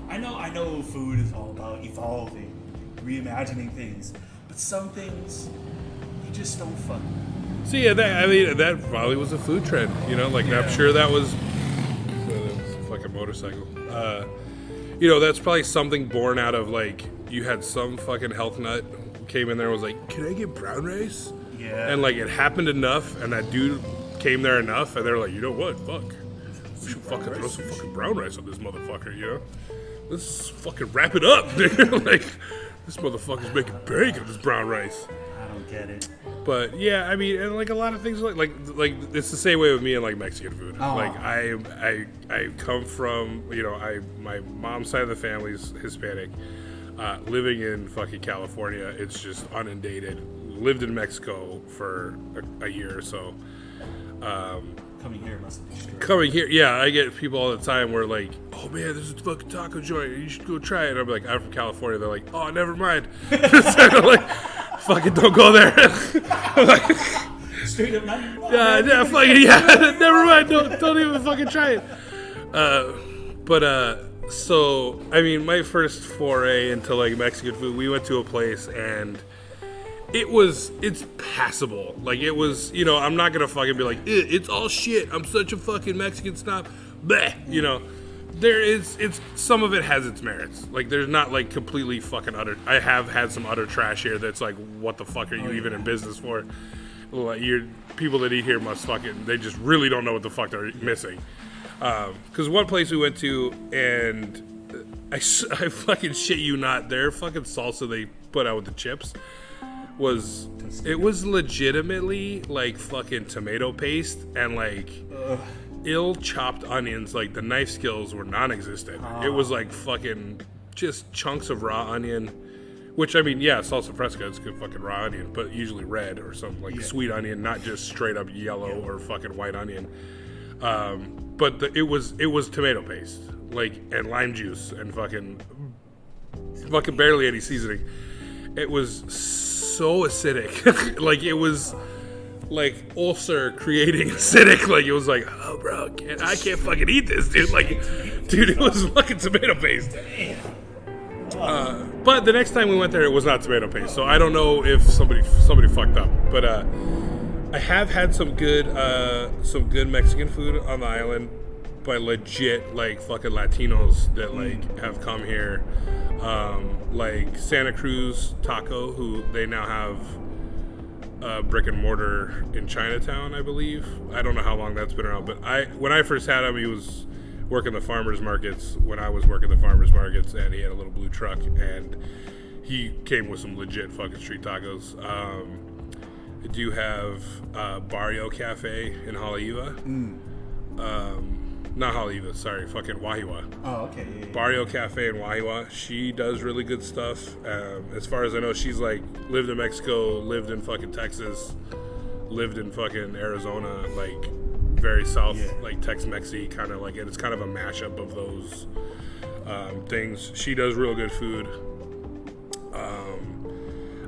I know food is all about evolving, reimagining things, but some things you just don't fuck with. See, that probably was a food trend, you know. Like I'm sure that was a fucking motorcycle. That's probably something born out of like you had some fucking health nut came in there and was like, "Can I get brown rice?" Yeah. And like it happened enough, and that dude came there enough, and they're like, you know what? Fuck, we should fucking throw some fucking brown rice on this motherfucker, you know? Let's fucking wrap it up, dude. Like this motherfucker's making bank on this brown rice. I don't get it. But yeah, I mean, and like a lot of things like it's the same way with me and like Mexican food. Oh. Like I come from my mom's side of the family's Hispanic. Living in fucking California, it's just inundated. Lived in Mexico for a year or so. Coming here must be straight. Coming here, yeah, I get people all the time where like, oh man, there's a fucking taco joint, you should go try it. I'm like, I'm from California. They're like, oh, never mind. I'm like, fucking don't go there. Like, straight up, never mind. Don't even fucking try it. So I mean, my first foray into like Mexican food, we went to a place and it's passable. Like it was, I'm not gonna fucking be like, it's all shit. I'm such a fucking Mexican snob. Bleh, it's some of it has its merits. Like there's not like completely fucking utter. I have had some utter trash here that's like, what the fuck are you even in business for? Like people that eat here must fucking, they just really don't know what the fuck they're missing. Because one place we went to, and I fucking shit you not, their fucking salsa they put out with the chips was legitimately like fucking tomato paste and like ill chopped onions. Like the knife skills were non-existent. It was like fucking just chunks of raw onion, which I mean, yeah, salsa fresca is good fucking raw onion, but usually red or something like sweet onion, not just straight up yellow or fucking white onion. But it was tomato paste, like, and lime juice and fucking barely any seasoning. It was so acidic. Like it was like ulcer creating acidic. Like it was like, oh bro, I can't fucking eat this, dude. Like, dude, it was fucking tomato paste. But the next time we went there, it was not tomato paste. So I don't know if somebody fucked up. But I have had some good Mexican food on the island by legit like fucking Latinos that like have come here, like Santa Cruz Taco, who they now have brick and mortar in Chinatown, I believe. I don't know how long that's been around, but when I first had him, he was working the farmers markets when I was working the farmers markets, and he had a little blue truck, and he came with some legit fucking street tacos. I do have Barrio Cafe in Haleiwa. Not Haleiwa, sorry, fucking Wahiwa. Oh, okay. Yeah. Barrio Cafe in Wahiwa. She does really good stuff. As far as I know, she's like lived in Mexico, lived in fucking Texas, lived in fucking Arizona, like very south, like Tex-Mexy kind of like it. It's kind of a mashup of those things. She does real good food.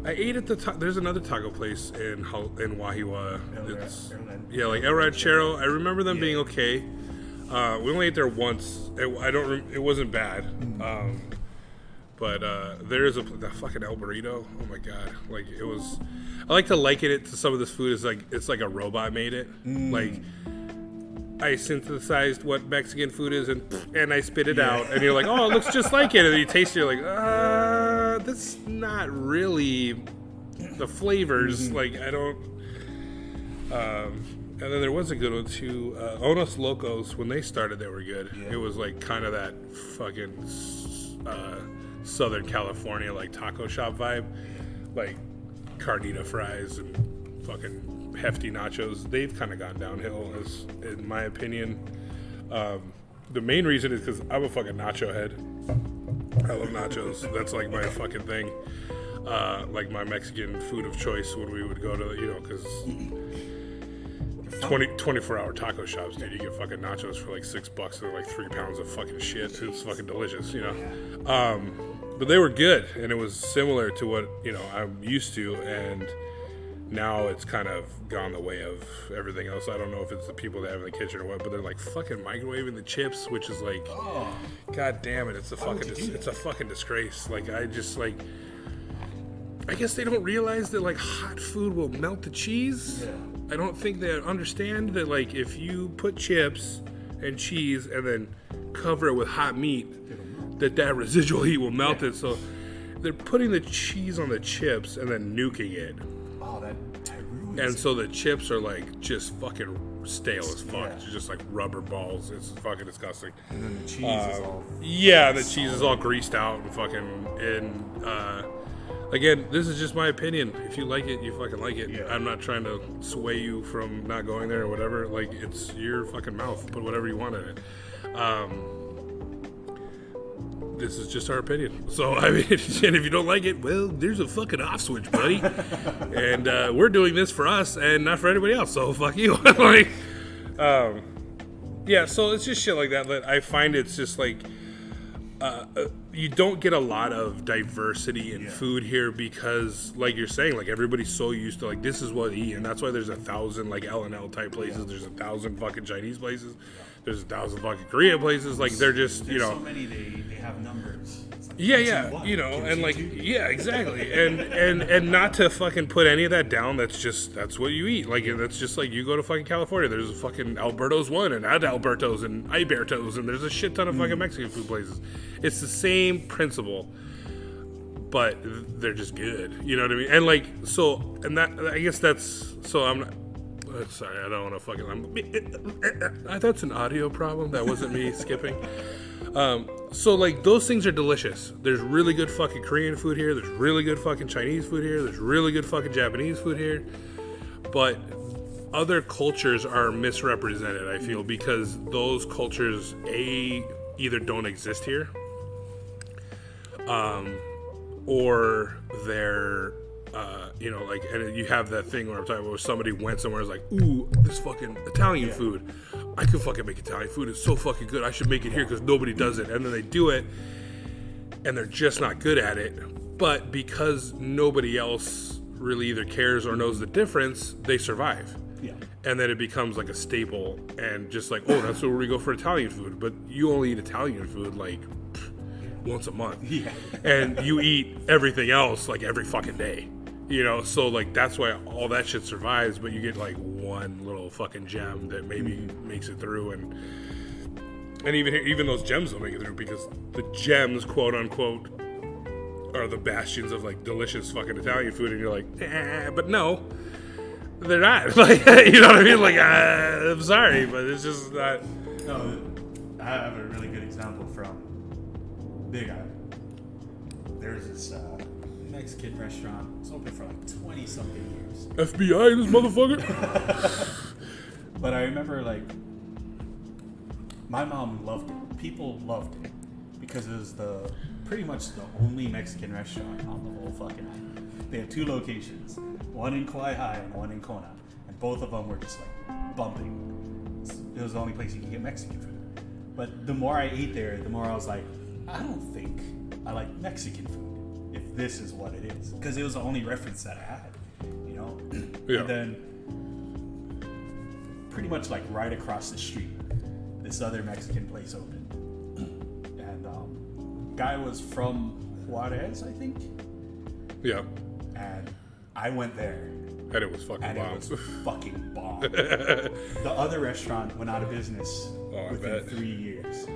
I ate at there's another taco place in Wahiwa. Like El Ranchero. I remember them being okay. We only ate there once. It wasn't bad. But there is the fucking El Burrito. Oh my god! Like it was. I like to liken it to some of this food. Is like it's like a robot made it. Like I synthesized what Mexican food is and I spit it out, and you're like, oh, it looks just like it. And then you taste it, you're like, that's not really the flavors. Like I don't. And then there was a good one too. Onos Locos, when they started, they were good. Yeah. It was like kind of that fucking Southern California like taco shop vibe, like carnita fries and fucking hefty nachos. They've kind of gone downhill, as in my opinion. The main reason is because I'm a fucking nacho head. I love nachos. That's like my fucking thing. Like my Mexican food of choice when we would go to, because 24-hour taco shops, dude, you get fucking nachos for like $6 and they're like 3 pounds of fucking shit. It's fucking delicious, but they were good, and it was similar to what I'm used to, and now it's kind of gone the way of everything else. I don't know if it's the people that have in the kitchen or what, but they're like fucking microwaving the chips, which is like, god damn it, it's a fucking disgrace. Like I guess they don't realize that like hot food will melt the cheese. Yeah. I don't think they understand that like if you put chips and cheese and then cover it with hot meat, that residual heat will melt it. So they're putting the cheese on the chips and then nuking it. Oh, that ruins and so the chips are like just fucking stale as fuck. Yeah. It's just like rubber balls. It's fucking disgusting. And then the cheese is all the cheese is all greased out and fucking again, this is just my opinion. If you like it, you fucking like it. Yeah. I'm not trying to sway you from not going there or whatever. Like, it's your fucking mouth. Put whatever you want in it. This is just our opinion. So, I mean, and if you don't like it, well, there's a fucking off switch, buddy. And we're doing this for us and not for anybody else. So, fuck you. Like, yeah, so it's just shit like that. I find it's just like, you don't get a lot of diversity in food here because, like you're saying, like everybody's so used to like this is what they eat, and that's why there's 1,000 like L&L type places. There's 1,000 fucking Chinese places. There's 1,000 fucking Korean places. Like they're just so many they have numbers. Like, and like exactly, and not to fucking put any of that down. That's what you eat. Like that's just like you go to fucking California. There's a fucking Alberto's one and Adalberto's and Iberto's, and there's a shit ton of fucking Mexican food places. It's the same principle, but they're just good. You know what I mean? And like so, and that I guess that's so. I'm not. Sorry, I don't want to fucking. That's an audio problem. That wasn't me skipping. So like those things are delicious. There's really good fucking Korean food here. There's really good fucking Chinese food here. There's really good fucking Japanese food here. But other cultures are misrepresented, I feel, because those cultures either don't exist here, or they're like, and you have that thing where I'm talking about where somebody went somewhere and was like, ooh, this fucking Italian food. I could fucking make Italian food. It's so fucking good. I should make it here because nobody does it. And then they do it, and they're just not good at it. But because nobody else really either cares or knows the difference, they survive. Yeah. And then it becomes like a staple, and just like, oh, that's where we go for Italian food. But you only eat Italian food like once a month. Yeah. And you eat everything else like every fucking day. So like that's why all that shit survives, but you get like one little fucking gem that maybe makes it through, and even those gems don't make it through because the gems, quote unquote, are the bastions of like delicious fucking Italian food, and you're like, but no, they're not. Like, you know what I mean? Like, I'm sorry, but it's just not. No, I have a really good example from Big Island. There's this Mexican restaurant. It's open for like 20-something years. FBI, this motherfucker. But I remember, like, my mom loved it. People loved it because it was pretty much the only Mexican restaurant on the whole fucking island. They had 2 locations, one in Kauai High and one in Kona, and both of them were just like bumping. It was the only place you could get Mexican food. But the more I ate there, the more I was like, I don't think I like Mexican food if this is what it is, because it was the only reference that I had, Yeah. And then pretty much like right across the street, this other Mexican place opened, and guy was from Juarez, I think. Yeah. And I went there. And it was fucking bomb. It was fucking bomb. The other restaurant went out of business within 3 years.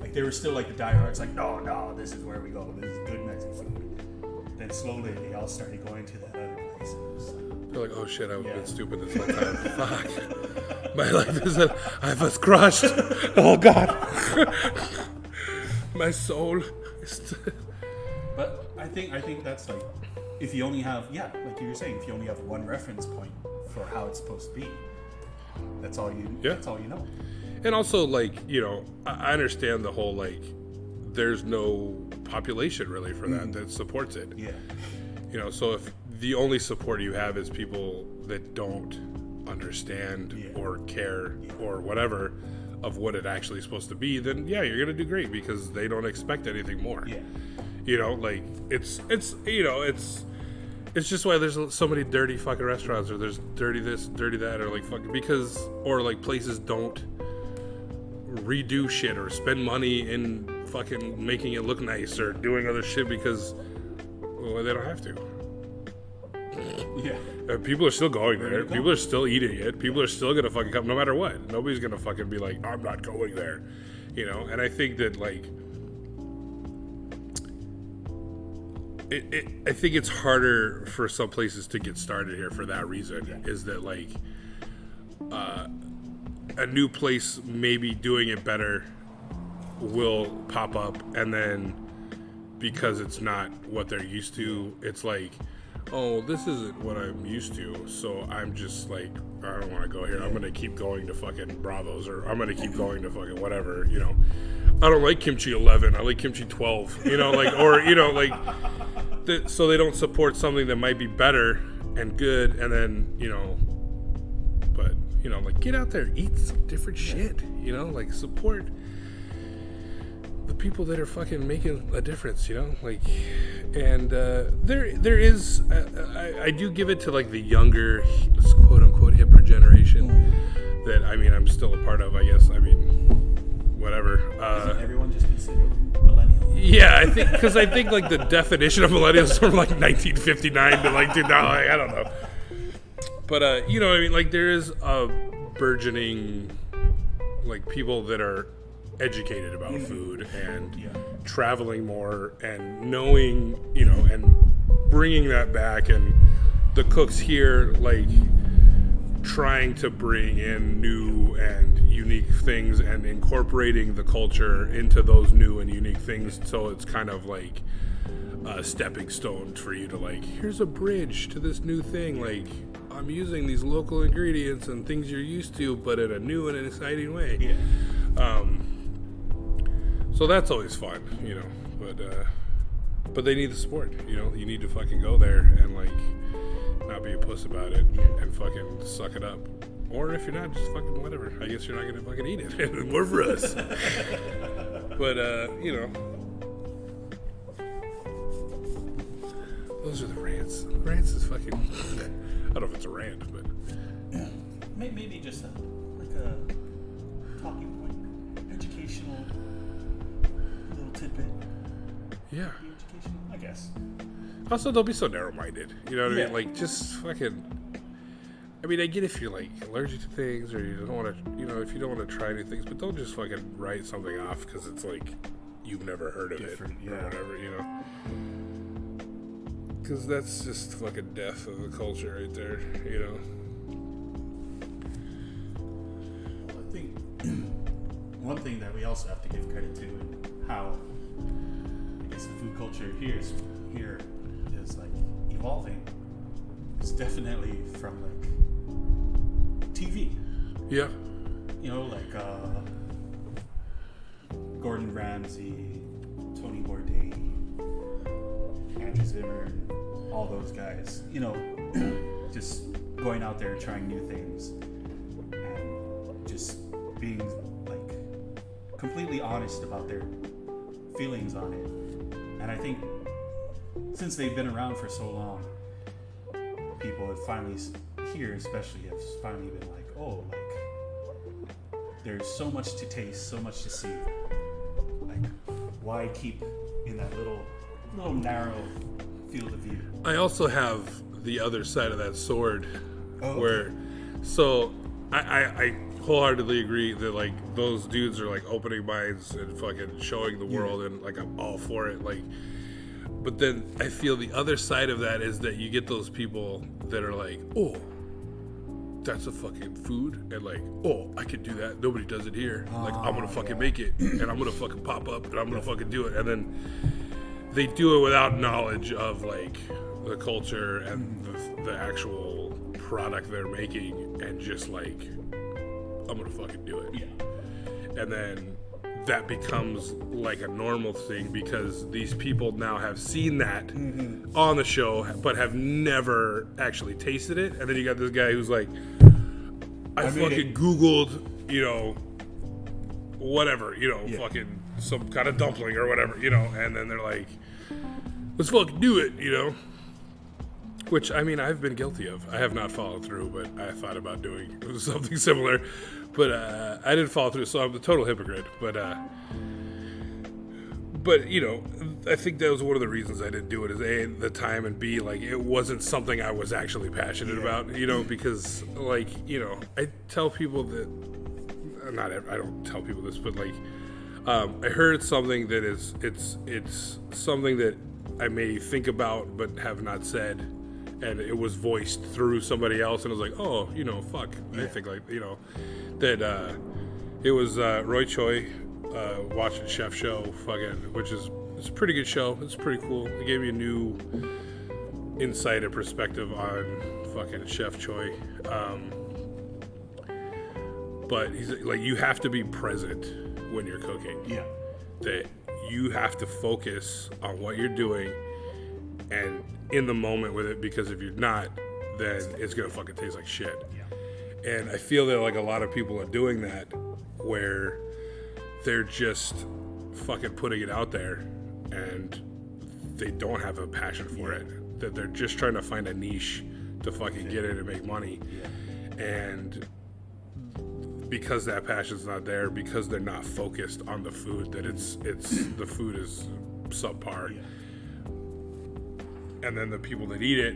Like, they were still like the diehards, like, no, this is where we go. This is good Mexican food. Then slowly they all started going to that other place. They're like, oh shit, I've been stupid this whole time. Fuck. My life is I was crushed. Oh God. My soul. But I think that's like, if you only have, like you were saying, if you only have one reference point for how it's supposed to be, that's all you know. And also, like, you know, I understand the whole, like, there's no population really for that supports it. Yeah. You know, so if the only support you have is people that don't understand or care or whatever of what it actually is supposed to be, then you're going to do great because they don't expect anything more. Yeah. You know, like, it's you know, it's just why there's so many dirty fucking restaurants, or there's dirty this, dirty that, or like fucking or like places don't redo shit or spend money in fucking making it look nice or doing other shit because, well, they don't have to. Yeah. People are still going there. People are still eating it. People are still gonna fucking come no matter what. Nobody's gonna fucking be like, I'm not going there. You know, and I think that, like, I think it's harder for some places to get started here for that reason. Is that, like, a new place maybe doing it better will pop up, and then because it's not what they're used to, it's like, oh, this isn't what I'm used to, so I'm just like, I don't want to go here. I'm going to keep going to fucking Bravos, or I'm going to keep going to fucking whatever, you know. I don't like kimchi 11. I like kimchi 12, you know, like, or, you know, like, so they don't support something that might be better and good, and then, you know, but, you know, like, get out there, eat some different shit, you know, like, support the people that are fucking making a difference, you know, like, and there is, I do give it to, like, the younger, quote unquote, hipper generation that, I mean, I'm still a part of, I guess. I mean, whatever. Isn't everyone just considered millennial? Yeah, I think like the definition of millennials is from like 1959 to like 2000. I don't know. But you know, I mean, like, there is a burgeoning, like, people that are educated about food and traveling more and knowing, you know, and bringing that back, and the cooks here, like, trying to bring in new and unique things and incorporating the culture into those new and unique things, so it's kind of like a stepping stone for you to, like, here's a bridge to this new thing, like, I'm using these local ingredients and things you're used to, but in a new and an exciting way. So that's always fun, you know, but they need the support, you know. You need to fucking go there and, like, not be a puss about it and fucking suck it up. Or if you're not, just fucking whatever. I guess you're not gonna fucking eat it. More for us. But you know, those are the rants. Rants is fucking, I don't know if it's a rant, but maybe just a talking point, educational little tidbit. Yeah. Educational, I guess. Also, don't be so narrow-minded. You know what I mean? Like, just fucking. I mean, I get if you're, like, allergic to things, or you don't want to, you know, if you don't want to try new things, but don't just fucking write something off because it's like you've never heard of it or whatever, you know. Because that's just fucking death of the culture right there, you know. Well, I think one thing that we also have to give credit to, and how, I guess, the food culture here is like evolving, is definitely from, like, TV. Yeah. You know, like Gordon Ramsay, Tony Bourdain, Andrew Zimmer, all those guys. You know, just going out there and trying new things, and just being, like, completely honest about their feelings on it. And I think since they've been around for so long, people have finally, here especially, have finally been like, oh, like, there's so much to taste, so much to see. Like, why keep in that little little narrow field of view. I also have the other side of that sword, where, so I wholeheartedly agree that like those dudes are like opening minds and fucking showing the world, and like I'm all for it. Like, but then I feel the other side of that is that you get those people that are like, oh, that's a fucking food, and like, oh, I could do that. Nobody does it here. Like, I'm gonna fucking make it, and I'm gonna fucking pop up, and I'm gonna fucking do it. And then they do it without knowledge of like the culture and the actual product they're making, and just like, I'm gonna fucking do it. Yeah. And then that becomes like a normal thing because these people now have seen that on the show but have never actually tasted it. And then you got this guy who's like, I fucking Googled, you know, whatever, you know, fucking some kind of dumpling or whatever, you know, and then they're like, let's fucking do it, you know. Which, I mean, I've been guilty of. I have not followed through, but I thought about doing something similar. But I didn't follow through, so I'm a total hypocrite. But you know, I think that was one of the reasons I didn't do it, is A, the time, and B, like, it wasn't something I was actually passionate about, you know, because, like, you know, I tell people that, I don't tell people this, but, like, I heard something that is, it's something that I may think about but have not said, and it was voiced through somebody else, and I was like, oh, you know, fuck. I think, like, you know, that it was Roy Choi watching Chef Show, fucking, which is, it's a pretty good show. It's pretty cool. It gave me a new insight and perspective on fucking Chef Choi. But he's like, you have to be present when you're cooking. Yeah. That you have to focus on what you're doing and in the moment with it, because if you're not, then it's gonna fucking taste like shit. Yeah. And I feel that like a lot of people are doing that, where they're just fucking putting it out there and they don't have a passion for it. That they're just trying to find a niche to fucking get in and make money. Yeah. And because that passion's not there, because they're not focused on the food, that it's the food is subpar. Yeah. And then the people that eat it,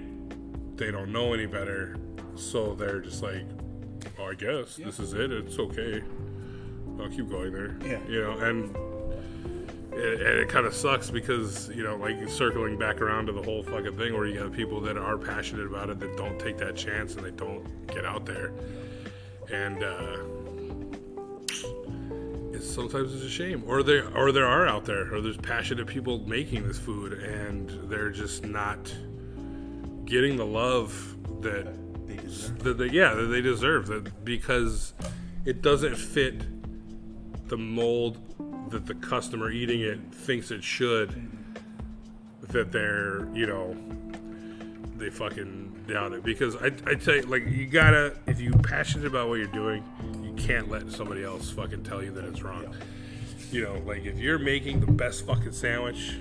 they don't know any better, so they're just like, oh, I guess this is it. It's okay. I'll keep going there. Yeah. You know, and it kind of sucks because, you know, like circling back around to the whole fucking thing where you have people that are passionate about it that don't take that chance and they don't get out there. And sometimes it's a shame, or there are out there, or there's passionate people making this food and they're just not getting the love that they deserve, that because it doesn't fit the mold that the customer eating it thinks it should, that they're, you know, they fucking doubt it. Because I tell you, like, you gotta, if you're passionate about what you're doing, you can't let somebody else fucking tell you that it's wrong. You know, like, if you're making the best fucking sandwich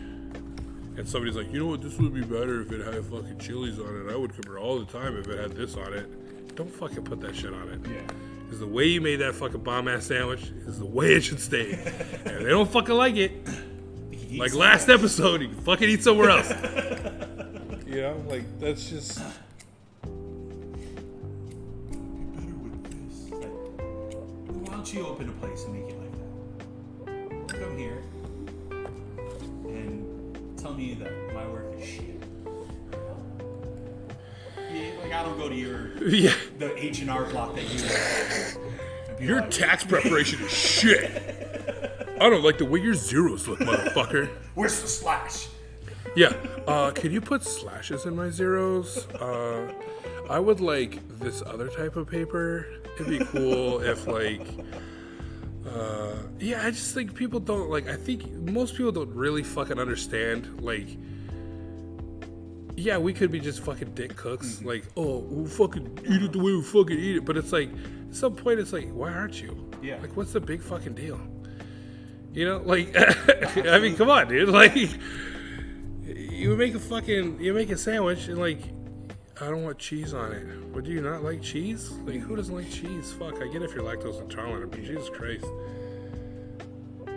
and somebody's like, you know what, this would be better if it had fucking chilies on it, I would come here all the time if it had this on it, don't fucking put that shit on it. Yeah. Because the way you made that fucking bomb-ass sandwich is the way it should stay. And if they don't fucking like it, like last episode, you can fucking eat somewhere else. You know, like, that's just... Why don't you open a place and make it like that? Come here and tell me that my work is shit. Yeah, like, I don't go to the H&R block that you your tax preparation is shit. I don't like the way your zeros look, motherfucker. Where's the slash? Yeah, can you put slashes in my zeros? I would like this other type of paper. It'd be cool if, like, I just think people don't, like, I think most people don't really fucking understand, like, yeah, we could be just fucking dick cooks, like, oh, we'll fucking eat it the way we fucking eat it, but it's like, at some point, it's like, why aren't you? Yeah. Like, what's the big fucking deal? You know, like, I mean, come on, dude, like, you make a sandwich, and, like, I don't want cheese on it. But do you not like cheese? Like, who doesn't like cheese? Fuck, I get if you're lactose intolerant, but Jesus Christ.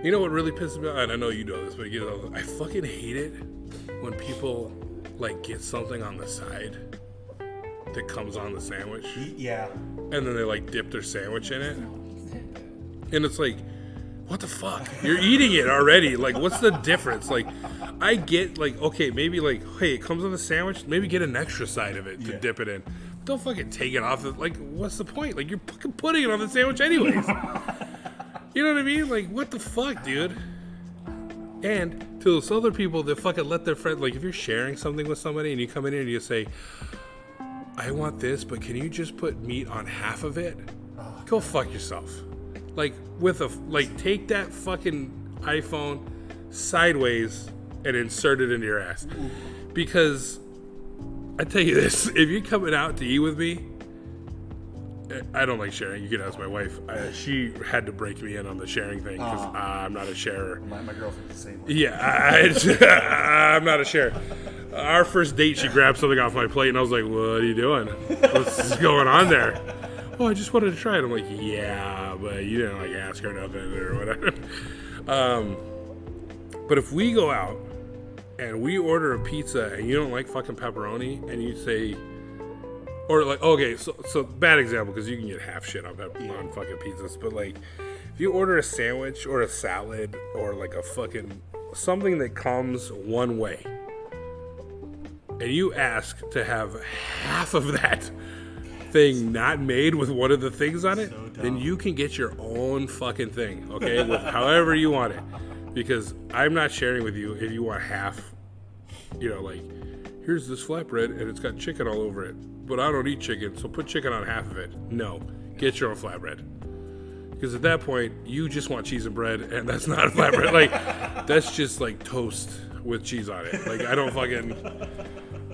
You know what really pisses me off? And I know you know this, but I fucking hate it when people like get something on the side that comes on the sandwich. Yeah. And then they like dip their sandwich in it. And it's like, what the fuck? You're eating it already. Like, what's the difference? Like, I get like, okay, maybe like, hey, it comes on the sandwich. Maybe get an extra side of it to dip it in. Don't fucking take it off. Like, what's the point? Like, you're fucking putting it on the sandwich anyways. You know what I mean? Like, what the fuck, dude? And to those other people that fucking let their friend, like, if you're sharing something with somebody and you come in here and you say, I want this, but can you just put meat on half of it? Go fuck yourself. Like, take that fucking iPhone sideways and insert it into your ass. Because, I tell you this, if you're coming out to eat with me, I don't like sharing. You can ask my wife. She had to break me in on the sharing thing because I'm not a sharer. My girlfriend's the same way. Yeah, I'm not a sharer. Our first date, she grabbed something off my plate, and I was like, what are you doing? What's going on there? Oh, I just wanted to try it. I'm like, yeah, but you didn't like ask her nothing or whatever. But if we go out and we order a pizza and you don't like fucking pepperoni and you say, or like, okay, so bad example because you can get half shit on fucking pizzas, but like if you order a sandwich or a salad or like a fucking something that comes one way and you ask to have half of that thing not made with one of the things on it, then you can get your own fucking thing, okay, with however you want it, because I'm not sharing with you if you want half, you know, like here's this flatbread and it's got chicken all over it, but I don't eat chicken, so put chicken on half of it. No, get your own flatbread, because at that point you just want cheese and bread, and that's not a flatbread. Like that's just like toast with cheese on it. Like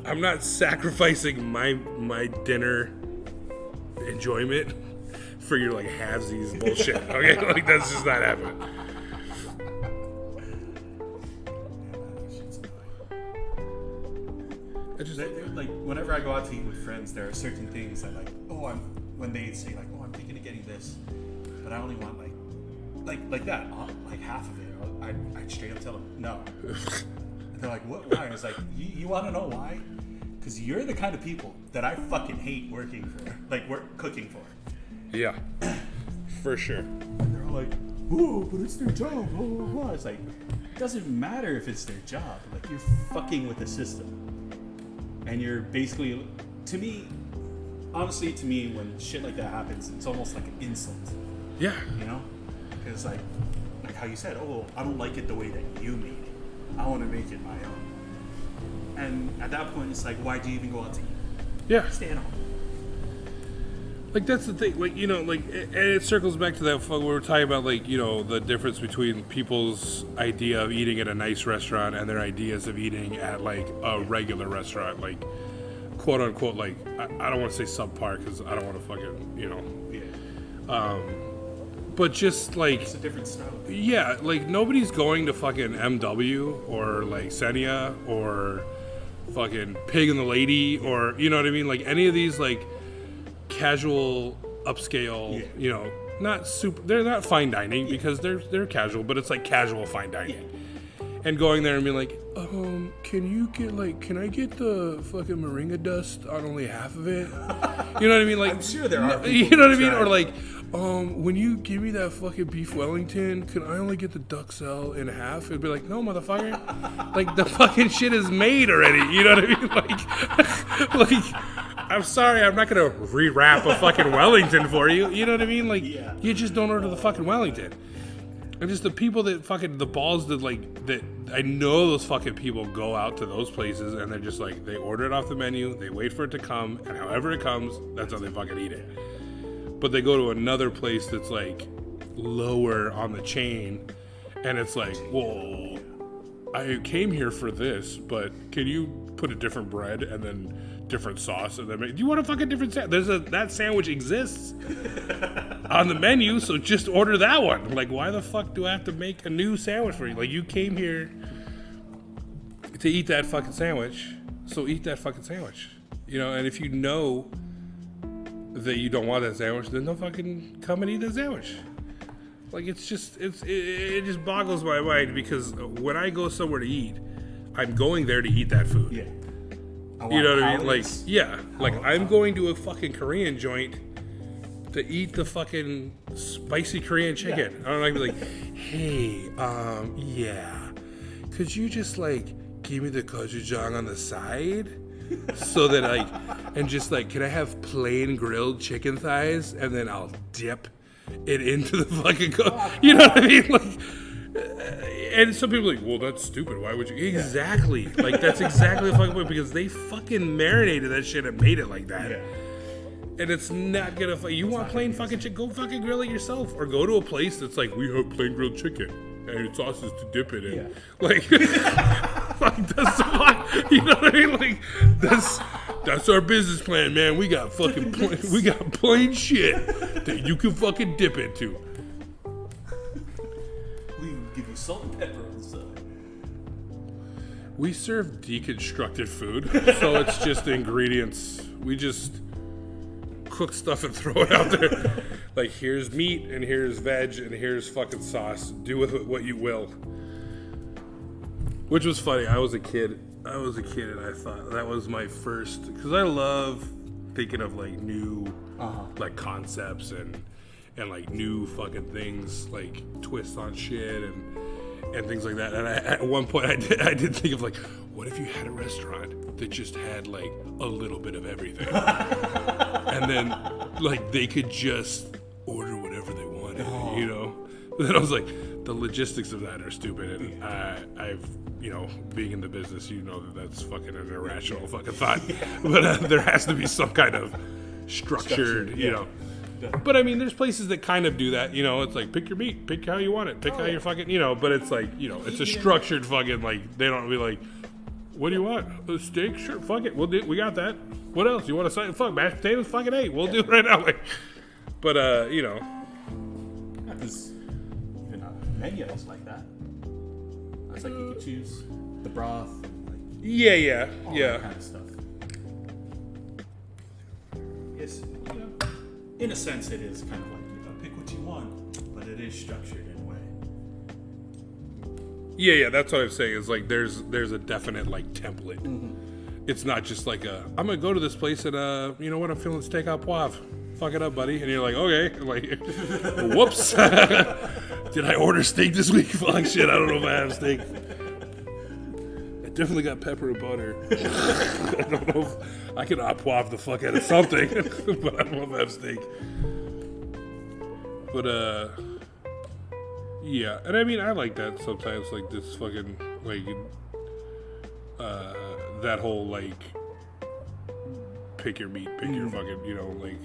I'm not sacrificing my dinner enjoyment for your like halvesies bullshit. Okay, like that's just not happening. Like whenever I go out to eat with friends, there are certain things that like, when they say like, I'm thinking of getting this, but I only want like that, like half of it. I straight up tell them no. And they're like, what? Why? I was like, you want to know why? Because you're the kind of people that I fucking hate working for, like cooking for. Yeah, for sure. And they're all like, oh, but it's their job. Blah, blah, blah. It's like, it doesn't matter if it's their job. Like you're fucking with the system. And you're basically, to me, honestly, when shit like that happens, it's almost like an insult. Yeah. You know? Because like how you said, I don't like it the way that you made it. I want to make it my own. And at that point, it's like, why do you even go out to eat? Yeah. Stay at home. Like that's the thing, like, you know, like, and it circles back to that we were talking about, like, you know, the difference between people's idea of eating at a nice restaurant and their ideas of eating at like a regular restaurant, like quote unquote, like I don't want to say subpar because I don't want to fucking, you know, but just like it's a different style. Yeah, like nobody's going to fucking MW or like Senia or fucking Pig and the Lady or, you know what I mean, like any of these like casual upscale, you know, not super, they're not fine dining because they're casual, but it's like casual fine dining. And going there and being like, can I get the fucking moringa dust on only half of it? You know what I mean? Like, I'm sure there are people, you know what I mean? Or like, when you give me that fucking beef Wellington, can I only get the duxelle in half? It'd be like, no, motherfucker. Like, the fucking shit is made already. You know what I mean? Like, I'm sorry, I'm not going to rewrap a fucking Wellington for you. You know what I mean? Like, you just don't order the fucking Wellington. And just the people that fucking, the balls that like, that I know those fucking people go out to those places and they're just like, they order it off the menu, they wait for it to come, and however it comes, that's how they fucking eat it. But they go to another place that's like lower on the chain and it's like, whoa, I came here for this, but can you put a different bread and then different sauce and then do you want a fucking different sandwich? That sandwich exists on the menu, so just order that one. Like, why the fuck do I have to make a new sandwich for you? Like, you came here to eat that fucking sandwich, so eat that fucking sandwich. You know, and if you know that you don't want that sandwich, then don't fucking come and eat that sandwich. Like, it just boggles my mind because when I go somewhere to eat, I'm going there to eat that food. Yeah. You know what I mean? Like, yeah. Like, I'm going to a fucking Korean joint to eat the fucking spicy Korean chicken. Yeah. I don't like, be like, hey, yeah, could you just, like, give me the gochujang on the side? So that, like, and just, like, can I have plain grilled chicken thighs? And then I'll dip it into the fucking you know what I mean? Like, and some people are like, well, that's stupid. Why would you? Exactly. Like, that's exactly the fucking point, because they fucking marinated that shit and made it like that. Yeah. And it's not gonna. You want plain fucking chicken? Go fucking grill it yourself, or go to a place that's like, we have plain grilled chicken and sauces to dip it in. Yeah. Like, like that's what, you know what I mean? Like, that's our business plan, man. We got fucking we got plain shit that you can fucking dip into. We give you salt and pepper on the side. We serve deconstructed food, so it's just the ingredients. We just cook stuff and throw it out there. Like, here's meat and here's veg and here's fucking sauce. Do with it what you will. Which was funny. I was a kid and I thought that was my first, because I love thinking of like new like concepts and like new fucking things, like twists on shit and things like that. And at one point I did think of, like, what if you had a restaurant that just had like a little bit of everything? And then, like, they could just order whatever they wanted, you know? But then I was like, the logistics of that are stupid. And I've, you know, being in the business, you know that's fucking an irrational fucking thought. But there has to be some kind of structured, you know. But, I mean, there's places that kind of do that, you know? It's like, pick your meat, pick how you want it, pick how you're fucking, you know? But it's like, you know, it's a structured fucking, like, they don't be like, what do you want? A steak? Sure, fuck it. We got that. What else? You want a side? Fuck, mashed potatoes? Fucking A. We'll do it right now. Like, but, you know. There's even menus like that. It's like you can choose the broth. And like, yeah. That kind of stuff. Yes, you know, in a sense, it is kind of like, you know, pick what you want, but it is structured in a way. Yeah, that's what I'm saying. Is like there's a definite like template. Mm-hmm. It's not just like I'm gonna go to this place and you know what, I'm feeling steak au poivre. Fuck it up, buddy. And you're like, okay. Like, whoops. Did I order steak this week? Fuck shit. I don't know if I have steak. I definitely got pepper and butter. I don't know if I can au poivre the fuck out of something, but I don't know if I have steak. But yeah, and I mean, I like that sometimes, like this fucking, like, that whole, like, pick your meat, pick your fucking, you know, like,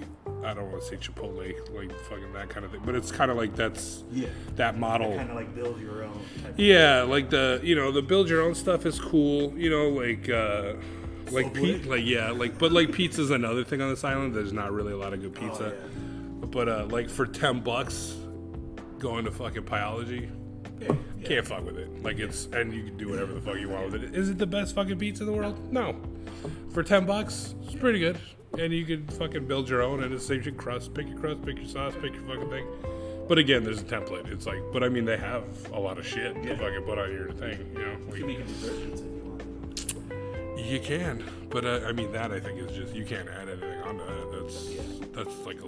I don't want to say Chipotle, like, fucking that kind of thing, but it's kind of like that's, that model. Kind of like build your own type of like the, you know, the build your own stuff is cool, you know, like, but like pizza's another thing on this island. There's not really a lot of good pizza. But like for $10 going to fucking Pyology, can't fuck with it. Like, it's, and you can do whatever the fuck you want with it. Is it the best fucking pizza in the world? No. For $10, it's pretty good. And you can fucking build your own, and it's same shit. Crust, pick your sauce, pick your fucking thing. But again, there's a template. It's like, but I mean, they have a lot of shit to fucking put on your thing, you know? Like, you can make a dessert pizza if you want. You can, but I mean, that I think is just, you can't add anything onto that. That's like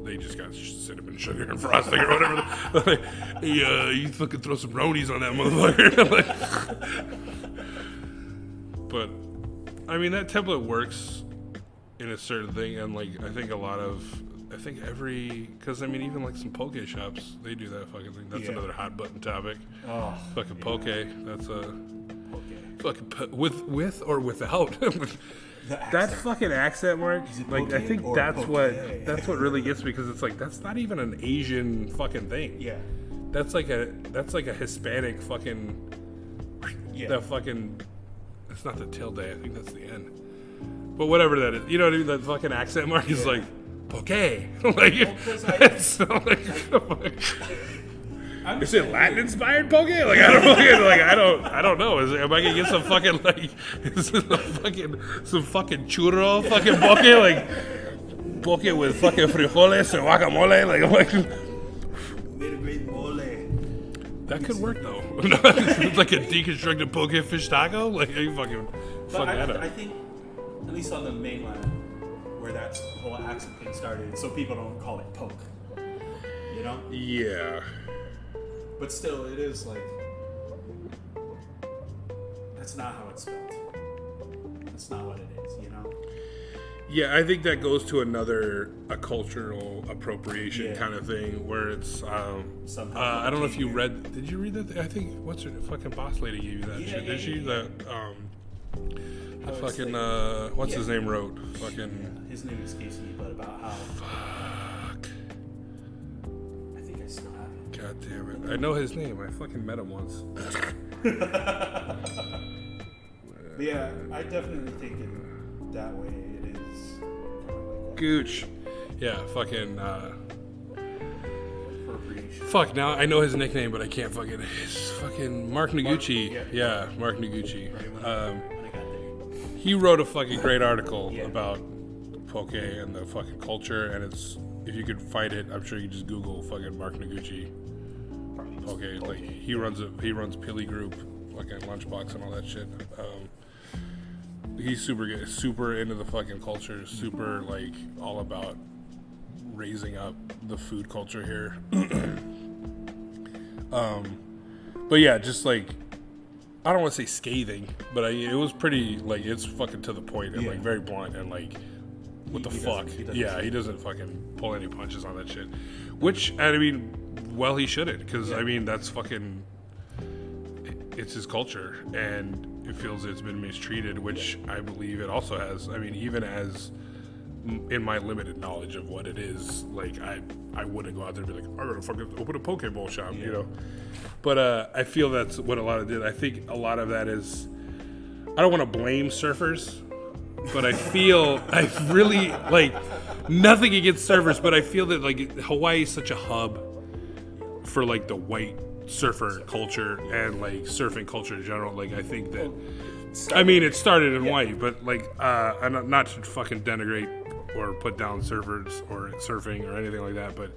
they just got cinnamon sugar and frosting or whatever. Like, hey, you fucking throw some Ronies on that motherfucker. Like, but I mean, that template works in a certain thing, and like I think because I mean, even like some poke shops, they do that fucking thing. That's another hot button topic. Oh, fucking poke. That's a fucking with or without. That fucking accent mark, like, I think that's what really gets me, because it's like, that's not even an Asian fucking thing. Yeah, that's like a Hispanic fucking. Yeah, that fucking. It's not the tilde. I think that's the end. But whatever that is, you know what I mean. That fucking accent mark is like, okay, like, it's like. Is it Latin inspired poke? Like, I don't know. Like, I don't know. Am I gonna get some fucking, like, is it some fucking churro fucking poke? Like, poke with fucking frijoles and guacamole? Like, I'm like, That could work though. Like a deconstructed poke fish taco. Like you fucking fuck that up. I think at least on the mainland where that whole accent thing started, so people don't call it poke. You know? Yeah. But still, it is like that's not how it's spelled. That's not what it is. You know? Yeah, I think that goes to a cultural appropriation kind of thing where it's I don't know if you read. Did you read that? I think what's her fucking boss lady gave you that shit? Did she? The fucking what's his name wrote? Fucking his name escapes me, but about how fuck. I think I still have it. God damn it! I know his name. I fucking met him once. But yeah, I definitely think it that way. It is kind of like Gooch. Yeah, fucking appropriation. fuck, now I know his nickname, but I can't fucking. It's fucking Mark Noguchi. Mark, yeah, Mark Noguchi. When I got there. He wrote a fucking great article about poke and the fucking culture, and it's if you could find it, I'm sure you just Google fucking Mark Noguchi. Poke, like he runs Pilly Group, fucking Lunchbox and all that shit. He's super good, super into the fucking culture, super like all about raising up the food culture here. But yeah, just like I don't want to say scathing, but it was pretty like it's fucking to the point and like very blunt and like what the fuck? He doesn't fucking pull any punches on that shit. Which I mean, well, he shouldn't, because I mean that's fucking it's his culture and it feels it's been mistreated, which I believe it also has. I mean, even as in my limited knowledge of what it is, like I wouldn't go out there and be like, I'm gonna fucking open a poke bowl shop, you know. But I feel that's what a lot of did. I think a lot of that is I don't want to blame surfers, but I feel I really like nothing against surfers, but I feel that like Hawaii is such a hub for like the white surfer culture and like surfing culture in general. Like I think that I mean it started in white, but like I'm not to fucking denigrate or put down surfers or surfing or anything like that, but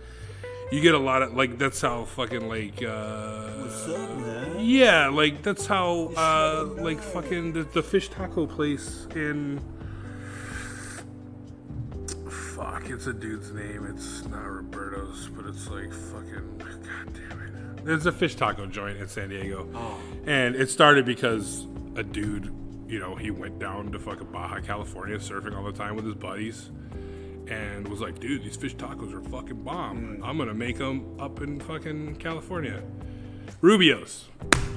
you get a lot of like that's how fucking like What's up, man? yeah, like that's how like fucking the fish taco place in fuck, it's a dude's name. It's not Roberto's, but it's like fucking god damn it. There's a fish taco joint in San Diego. And it started because a dude, you know, he went down to fucking Baja California surfing all the time with his buddies and was like, dude, these fish tacos are fucking bomb. I'm gonna make them up in fucking California. Rubio's.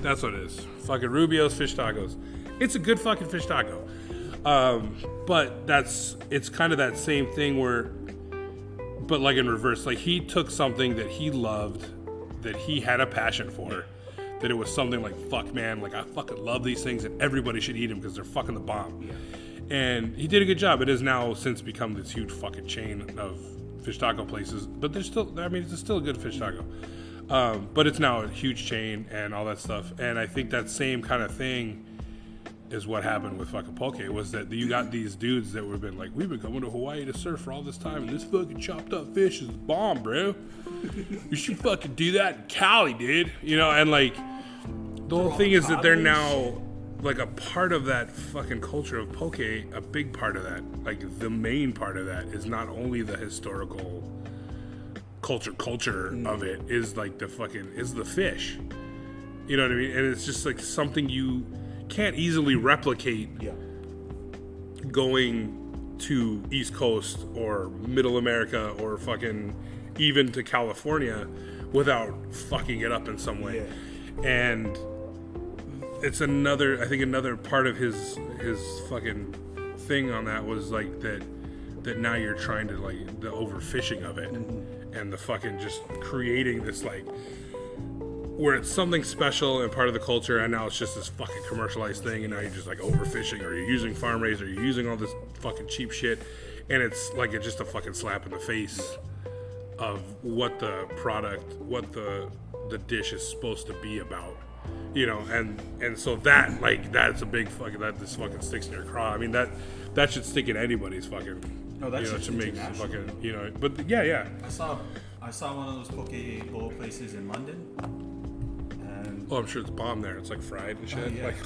That's what it is. Fucking Rubio's fish tacos. It's a good fucking fish taco. But it's kind of that same thing where, but like in reverse, like he took something that he loved, that he had a passion for, that it was something like, fuck man, like I fucking love these things and everybody should eat them because they're fucking the bomb. And he did a good job. It has now since become this huge fucking chain of fish taco places, but there's still, I mean, it's still a good fish taco. But it's now a huge chain and all that stuff. And I think that same kind of thing is what happened with fucking poke, was that you got these dudes that would have been like, we've been coming to Hawaii to surf for all this time and this fucking chopped up fish is the bomb, bro. You should fucking do that in Cali, dude. You know, and like the whole thing is that they're now like a part of that fucking culture of poke, a big part of that, like the main part of that is not only the historical culture of it, is like the fucking, is the fish. You know what I mean? And it's just like something you can't easily replicate going to East Coast or Middle America or fucking even to California without fucking it up in some way. And it's I think another part of his fucking thing on that was like that now you're trying to like the overfishing of it and the fucking just creating this like where it's something special and part of the culture, and now it's just this fucking commercialized thing, and now you're just like overfishing, or you're using farm raised, or you're using all this fucking cheap shit, and it's like it's just a fucking slap in the face of what the product, what the dish is supposed to be about, you know, and so that like that's a big fucking this fucking sticks in your craw. I mean that should stick in anybody's fucking. No, that should make fucking, you know, but yeah. I saw one of those poke bowl places in London. Oh, I'm sure it's bomb there. It's like fried and shit. yeah. Like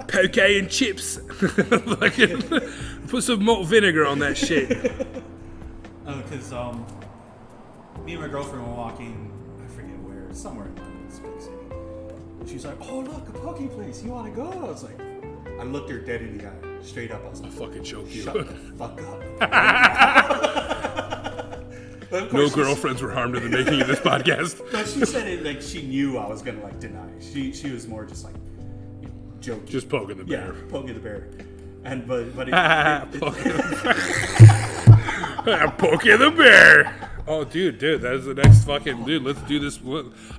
poke and chips. Fucking put some malt vinegar on that shit. Because me and my girlfriend were walking, I forget where, somewhere in London, this big city. And she's like, "Oh, look, a poke place. You want to go?" I was like, I looked her dead in the eye, straight up. I was like, I'll fucking choke you. "Shut the fuck up." No girlfriends were harmed in the making of this podcast. But she said it like she knew I was gonna like deny. She was more just like, you know, joking. Just poking the bear. Yeah, poking the bear. And but it poking the bear. Oh, dude, that's the next fucking dude. Let's do this.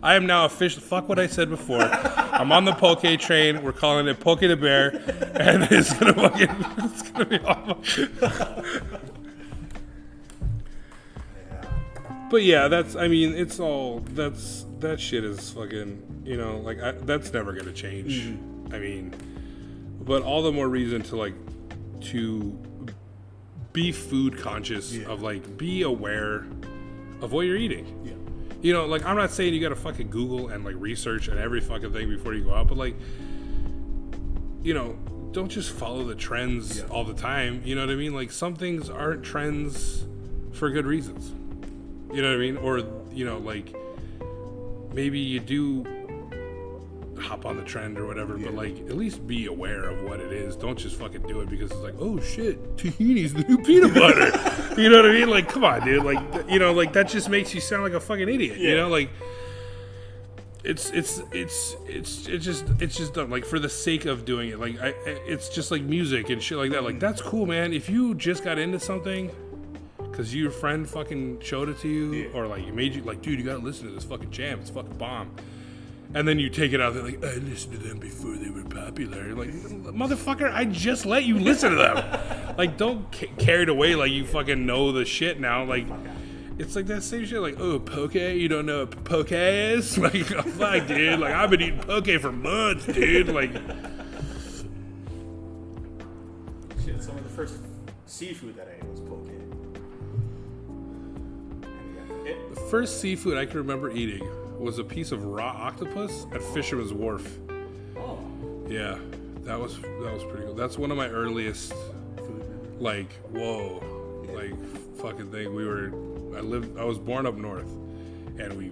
I am now official. Fuck what I said before. I'm on the poke train. We're calling it Poke the Bear, and it's gonna be awful. But yeah, it's all that shit is fucking, like that's never gonna change. Mm-hmm. But all the more reason to be food conscious, of be aware of what you're eating. Yeah. I'm not saying you gotta fucking Google and research and every fucking thing before you go out, but don't just follow the trends all the time. You know what I mean? Some things aren't trends for good reasons. You know what I mean? Or, maybe you do hop on the trend or whatever, but at least be aware of what it is. Don't just fucking do it because it's oh shit, tahini's the new peanut butter. You know what I mean? Come on, dude. That just makes you sound like a fucking idiot. Yeah. It's just dumb. For the sake of doing it, it's just like music and shit like that. That's cool, man. If you just got into something because your friend fucking showed it to you, or it made you dude, you gotta listen to this fucking jam. It's fucking bomb. And then you take it out there I listened to them before they were popular. You're motherfucker, I just let you listen to them. Don't carried away you fucking know the shit now. It's that same shit. Oh, poke? You don't know what poke is? Fuck, dude. I've been eating poke for months, dude. Shit, some of the first seafood that I ate was poke. The first seafood I can remember eating was a piece of raw octopus at Fisherman's Wharf. Oh. Yeah, that was pretty cool. That's one of my earliest food. Whoa, fucking thing. I was born up north, and we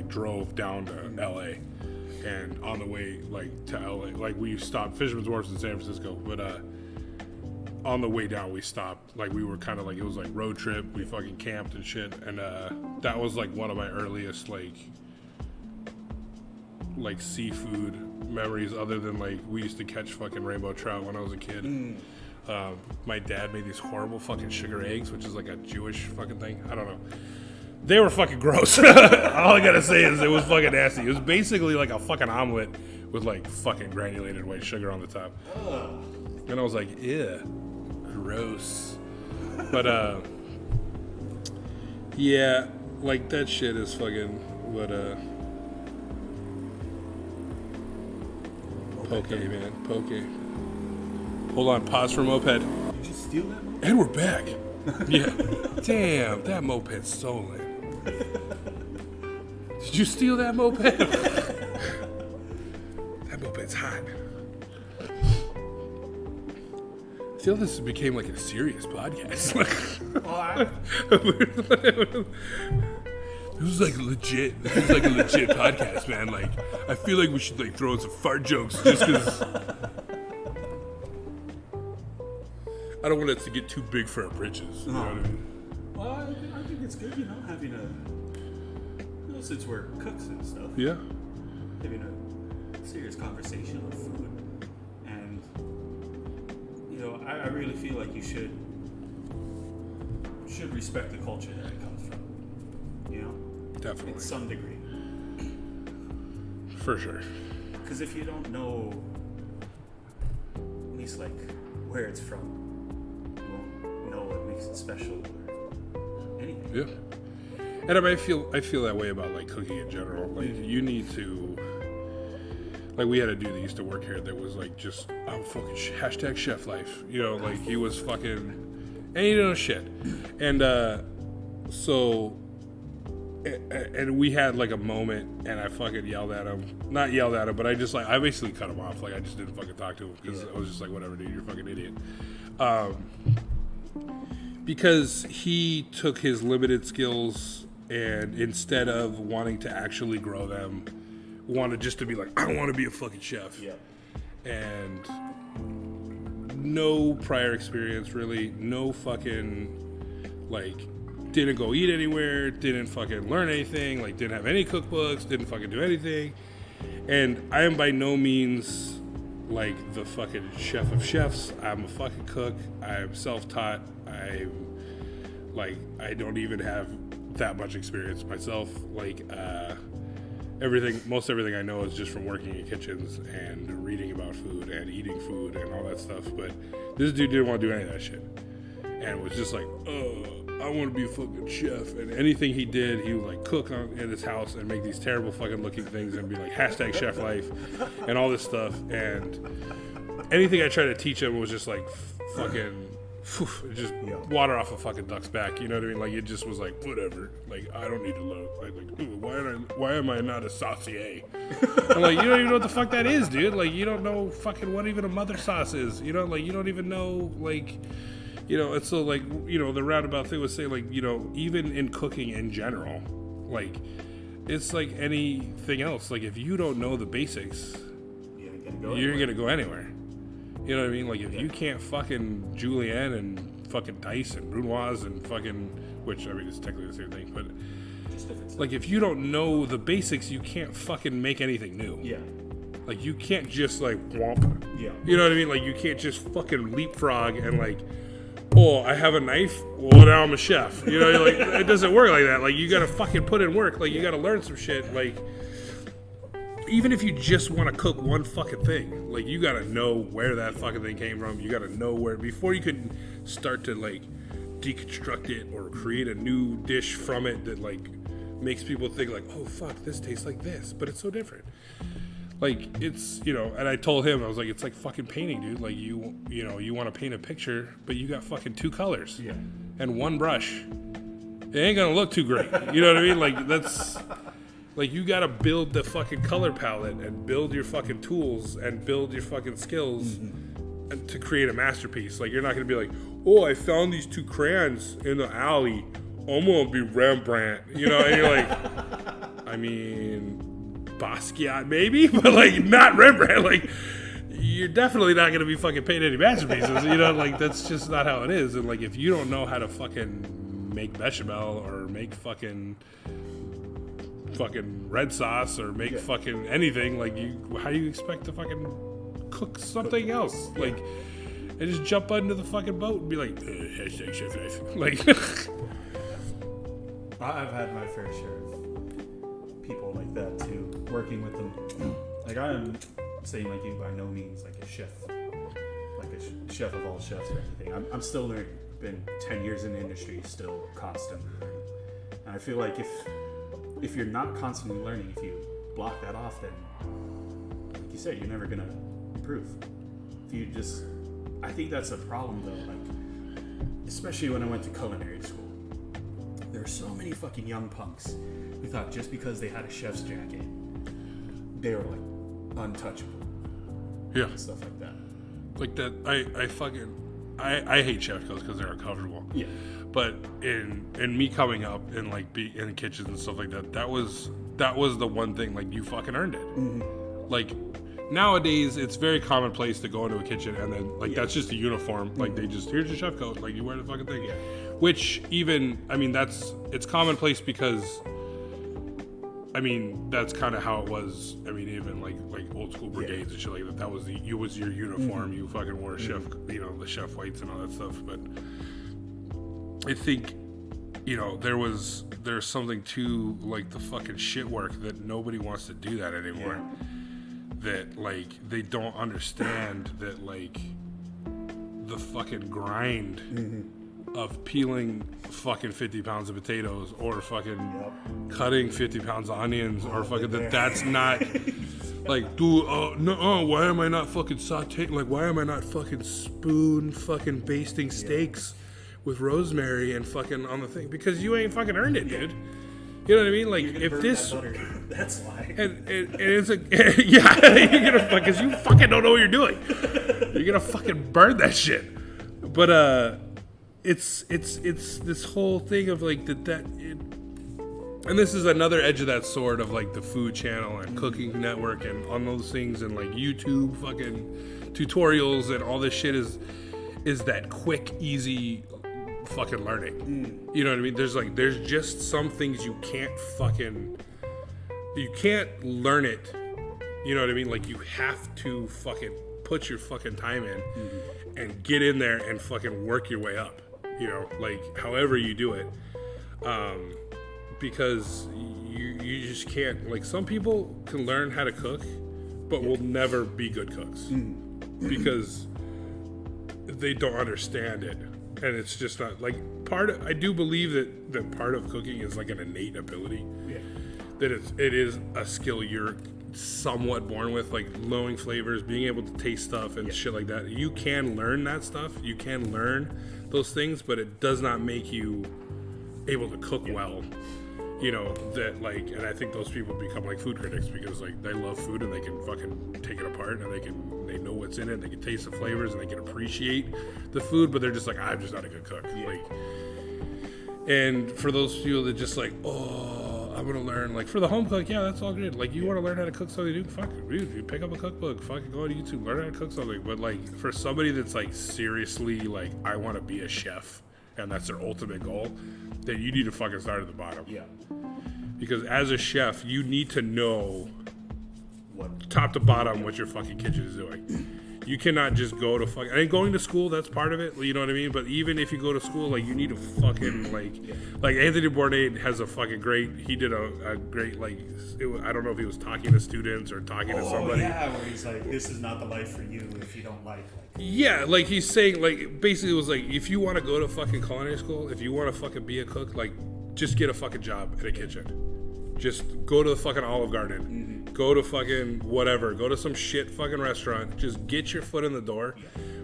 drove down to LA, and on the way to LA, we stopped. Fisherman's Wharf's in San Francisco, but on the way down we stopped. We were kind of it was road trip. We fucking camped and shit, and that was one of my earliest seafood memories, other than we used to catch fucking rainbow trout when I was a kid. My dad made these horrible fucking sugar eggs, which is a Jewish fucking thing. I don't know. They were fucking gross. All I gotta say is it was fucking nasty. It was basically a fucking omelet with fucking granulated white sugar on the top. And I was ew, gross. But yeah, that shit is fucking. But poke, man, poke. Hold on, pause for moped. Did you steal that moped? And we're back. Yeah. Damn, that moped's stolen. Did you steal that moped? That moped's hot. I feel this became a serious podcast. This is legit. This is a legit podcast, man. I feel we should throw in some fart jokes just because I don't want it to get too big for our britches. You know what I mean? Well, I think it's good, having since we're cooks and stuff. Yeah. Having a serious conversation on food, and I really feel you should respect the culture that it comes from. Definitely. In some degree. For sure. Because if you don't know, at least where it's from, you won't know what makes it special or anything. Yeah. And I feel that way about cooking in general. You need to, we had a dude that used to work here that was just fucking hashtag chef life. He was fucking, and he didn't know shit. And so and we had like a moment, and I fucking yelled at him. Not yelled at him, but I basically cut him off. Like I just didn't fucking talk to him because I was just like, whatever, dude, you're a fucking idiot. Because he took his limited skills and instead of wanting to actually grow them, wanted just to be like, I want to be a fucking chef. Yeah. And no prior experience, really. No fucking, like, didn't go eat anywhere, didn't fucking learn anything, like, didn't have any cookbooks, didn't fucking do anything. And I am by no means, like, the fucking chef of chefs. I'm a fucking cook. I'm self-taught. I don't even have that much experience myself. Like, most everything I know is just from working in kitchens and reading about food and eating food and all that stuff. But this dude didn't want to do any of that shit. And was just like, I want to be a fucking chef. And anything he did, he would like cook in his house and make these terrible fucking looking things and be like #chef life and all this stuff. And anything I tried to teach him was just like fucking just water off a fucking duck's back. You know what I mean? Like it just was like, whatever. Like I don't need to look. Like why am I not a saucier? I'm like, you don't even know what the fuck that is, dude. Like you don't know fucking what even a mother sauce is. You know, like you don't even know like. You know, it's so like, you know, the roundabout thing would say like, you know, even in cooking in general, like, it's like anything else. Like, if you don't know the basics, you're going to go anywhere. You know what I mean? Like, if you can't fucking julienne and fucking dice and brunoise and fucking, which, I mean, it's technically the same thing, but, like, if you don't know the basics, you can't fucking make anything new. Yeah. Like, you can't just, like, whomp. Yeah. You know what I mean? Like, you can't just fucking leapfrog and, like, oh, I have a knife. Well, now I'm a chef. You know, like it doesn't work like that. Like you gotta fucking put in work. Like you gotta learn some shit. Like even if you just want to cook one fucking thing, like you gotta know where that fucking thing came from. You gotta know where before you can start to like deconstruct it or create a new dish from it that like makes people think like, oh fuck, this tastes like this, but it's so different. Like, it's, you know, and I told him, I was like, it's like fucking painting, dude. Like, you know, you want to paint a picture, but you got fucking 2 colors and 1 brush. It ain't gonna look too great. You know what I mean? Like, that's, like, you gotta build the fucking color palette and build your fucking tools and build your fucking skills and to create a masterpiece. Like, you're not gonna be like, oh, I found these 2 crayons in the alley. I'm gonna be Rembrandt. You know, and you're like, I mean... Basquiat maybe, but like not Rembrandt. Like you're definitely not gonna be fucking painting any masterpieces. You know, like that's just not how it is. And like if you don't know how to fucking make bechamel or make fucking red sauce or make fucking anything, like how do you expect to fucking cook something else? Like and just jump into the fucking boat and be like #chef life. Like I've had my fair share of people like that too, working with them. Like I am saying like you by no means like a chef, like a chef of all chefs or anything. I'm still learning. Been 10 years in the industry, still constantly learning. And I feel like if you're not constantly learning, if you block that off, then like you said, you're never gonna improve. If you just, I think that's a problem though. Like especially when I went to culinary school, there are so many fucking young punks who thought just because they had a chef's jacket, they were like untouchable. Yeah. And stuff like that. Like that, I hate chef coats because they're uncomfortable. Yeah. But in me coming up and like be in kitchens and stuff like that, that was the one thing like you fucking earned it. Mm-hmm. Like nowadays, it's very commonplace to go into a kitchen and then like that's just a uniform. Like they just here's your chef coat. Like you wear the fucking thing. Yeah. Which even I mean it's commonplace because. I mean, that's kind of how it was. I mean, even like old school brigades and shit like that. That was was your uniform. You fucking wore a chef, you know, the chef whites and all that stuff. But I think, you know, there's something to like the fucking shit work that nobody wants to do that anymore. Yeah. That like they don't understand that like the fucking grind. Mm-hmm. Of peeling fucking 50 pounds of potatoes or fucking cutting 50 pounds of onions or fucking that's not like dude why am I not fucking sauteing, like why am I not fucking spoon fucking basting steaks with rosemary and fucking on the thing, because you ain't fucking earned it, dude. You know what I mean? Like, You're gonna if burn this... that butter. That's why. And it's a... yeah, you're gonna... Because you fucking don't know what you're doing. You're gonna fucking burn that shit. But, it's this whole thing of, like, and this is another edge of that sword of, like, the food channel and cooking network and on those things and, like, YouTube fucking tutorials and all this shit is that quick, easy fucking learning. You know what I mean? There's just some things you can't learn it. You know what I mean? Like, you have to fucking put your fucking time in and get in there and fucking work your way up. You know, like, however you do it. Because you just can't, like, some people can learn how to cook, but will never be good cooks because they don't understand it. And it's just not, like, I do believe that part of cooking is like an innate ability. Yeah. That it is a skill you're somewhat born with, like knowing flavors, being able to taste stuff and shit like that. You can learn that stuff. You can learn those things, but it does not make you able to cook well. You know, that, like, and I think those people become like food critics because, like, they love food and they can fucking take it apart and they know what's in it and they can taste the flavors and they can appreciate the food, but they're just like, I'm just not a good cook. Like, and for those people that just like, oh, I'm gonna learn, like, for the home cook, yeah, that's all good. Like, you want to learn how to cook something, dude, fuck it, dude, you pick up a cookbook, fucking go on YouTube, learn how to cook something. But, like, for somebody that's like seriously like, I want to be a chef and that's their ultimate goal, then you need to fucking start at the bottom. Yeah. Because as a chef, you need to know top to bottom what your fucking kitchen is doing. You cannot just go to fucking... I mean, going to school, that's part of it, you know what I mean? But even if you go to school, like, you need to fucking, like... Like, Anthony Bourdain has a fucking great... He did a great, like... I don't know if he was talking to students or talking to somebody. Yeah, where he's like, this is not the life for you if you don't like... Yeah, like, he's saying, like, basically it was like, if you want to go to fucking culinary school, if you want to fucking be a cook, like, just get a fucking job in a kitchen. Just go to the fucking Olive Garden. Go to fucking whatever. Go to some shit fucking restaurant. Just get your foot in the door.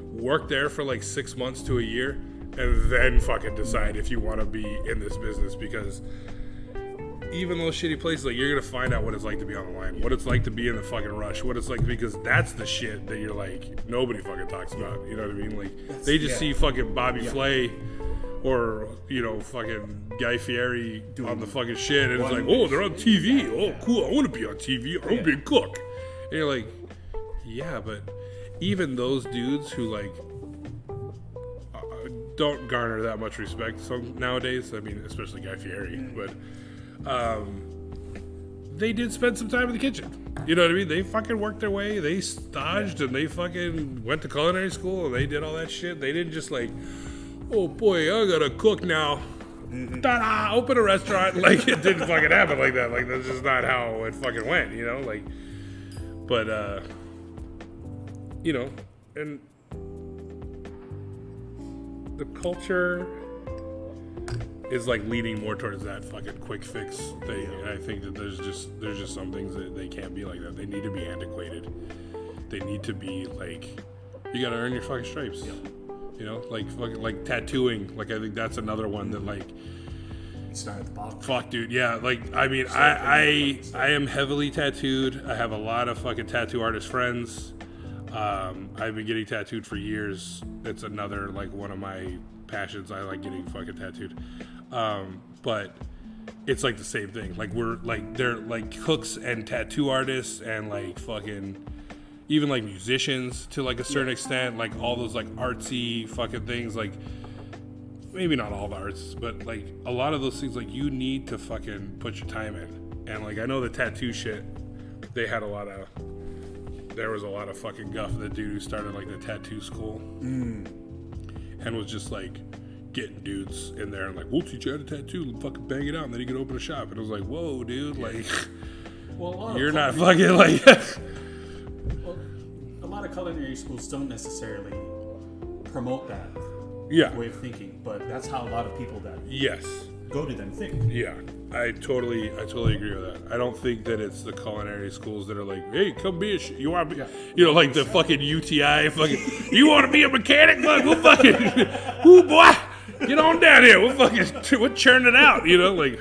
Work there for like 6 months to a year. And then fucking decide if you want to be in this business. Because even those shitty places, like, you're going to find out what it's like to be on the line. What it's like to be in the fucking rush. What it's like, because that's the shit that you're like, nobody fucking talks about. You know what I mean? Like, they just see fucking Bobby Flay or, you know, fucking Guy Fieri on the fucking shit, and it's like, oh, they're on TV. Oh, cool, I want to be on TV. I want to be a cook. And you're like, yeah, but even those dudes who, like, don't garner that much respect nowadays, I mean, especially Guy Fieri, but they did spend some time in the kitchen. You know what I mean? They fucking worked their way. They staged and they fucking went to culinary school and they did all that shit. They didn't just like, oh boy, I gotta cook now. Ta-da! Open a restaurant. Like, it didn't fucking happen like that. Like, that's just not how it fucking went, you know? Like, but, you know, and the culture is like leaning more towards that fucking quick fix thing. And I think that there's just some things that they can't be like that. They need to be antiquated. They need to be like, you gotta earn your fucking stripes. Yeah. You know, like fucking like tattooing. Like, I think that's another one that, like, start at the bottom. Fuck, dude. Yeah, like, I mean, I am heavily tattooed. I have a lot of fucking tattoo artist friends. I've been getting tattooed for years. It's another, like, one of my passions. I like getting fucking tattooed. But it's like the same thing. Like, we're like, they're like cooks and tattoo artists and like fucking even like musicians to like a certain extent, like all those like artsy fucking things, like maybe not all the arts, but like a lot of those things, like you need to fucking put your time in. And like, I know the tattoo shit, there was a lot of fucking guff. The dude who started like the tattoo school and was just like getting dudes in there and like, we'll teach you how to tattoo and fucking bang it out and then you can open a shop. And I was like, whoa, dude, like, well, you're not fucking like a lot of culinary schools don't necessarily promote that way of thinking, but that's how a lot of people that go to them think. Yeah, I totally agree with that. I don't think that it's the culinary schools that are like, hey, come be you want to be, you know, like the fucking UTI, fucking, you want to be a mechanic? Fuck, we'll fucking, ooh boy, get on down here. We'll churn it out, you know, like,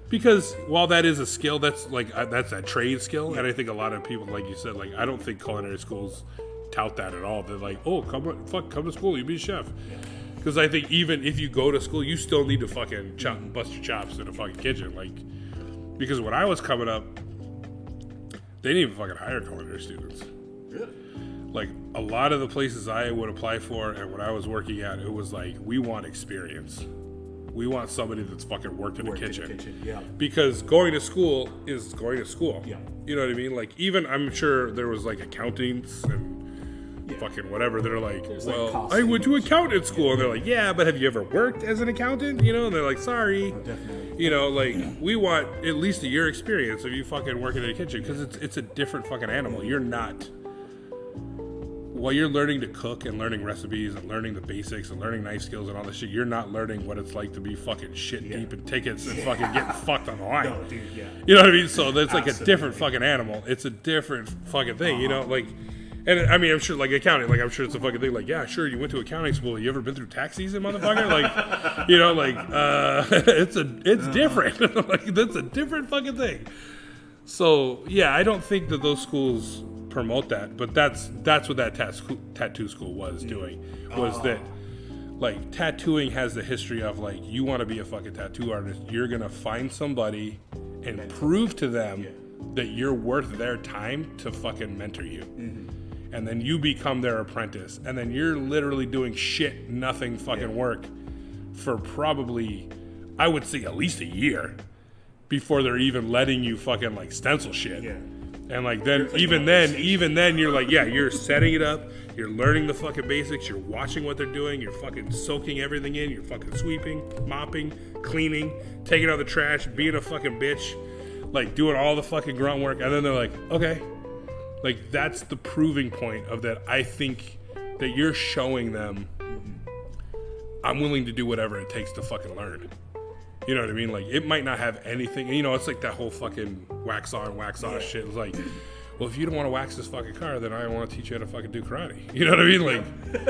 Because while that is a skill, that's a trade skill, and I think a lot of people, like you said, like I don't think culinary schools tout that at all. They're like, oh, come to school, you be a chef. Because I think even if you go to school, you still need to fucking bust your chops in a fucking kitchen. Like, because when I was coming up, they didn't even fucking hire culinary students. Really? Like, a lot of the places I would apply for and when I was working at, it was like, we want experience. We want somebody that's fucking worked in the kitchen. Yeah. Because going to school is going to school. Yeah. You know what I mean? Like, even, I'm sure there was like accountants and fucking whatever that are like, well, I went to accountant school. And they're like, yeah, but have you ever worked as an accountant? You know, and they're like, sorry. Oh, definitely. You know, like, we want at least a year experience of you fucking working in a kitchen, because it's a different fucking animal. You're not, while you're learning to cook and learning recipes and learning the basics and learning knife skills and all this shit, you're not learning what it's like to be fucking shit deep in tickets and fucking getting fucked on the line. No, dude, yeah. You know what I mean? So that's like a different fucking animal. It's a different fucking thing, you know? Like, and I mean, I'm sure, like, accounting, like, I'm sure it's a fucking thing. Like, yeah, sure, you went to accounting school. You ever been through tax season, motherfucker? Like, you know, like, it's different. Like, that's a different fucking thing. So, yeah, I don't think that those schools promote that, but that's what that tattoo school was doing, was that, like, tattooing has the history of, like, you want to be a fucking tattoo artist, you're going to find somebody and prove to them that you're worth their time to fucking mentor you. And then you become their apprentice, and then you're literally doing nothing fucking work for probably, I would say, at least a year before they're even letting you fucking, like, stencil shit. And, like, then even then you're like, yeah, you're setting it up, you're learning the fucking basics, you're watching what they're doing, you're fucking soaking everything in, you're fucking sweeping, mopping, cleaning, taking out the trash, being a fucking bitch, like, doing all the fucking grunt work. And then they're like, okay. Like, that's the proving point of that. I think that you're showing them, I'm willing to do whatever it takes to fucking learn. You know what I mean? Like, it might not have anything. You know, it's like that whole fucking wax on, wax off shit. It's like, well, if you don't want to wax this fucking car, then I want to teach you how to fucking do karate. You know what I mean? Like,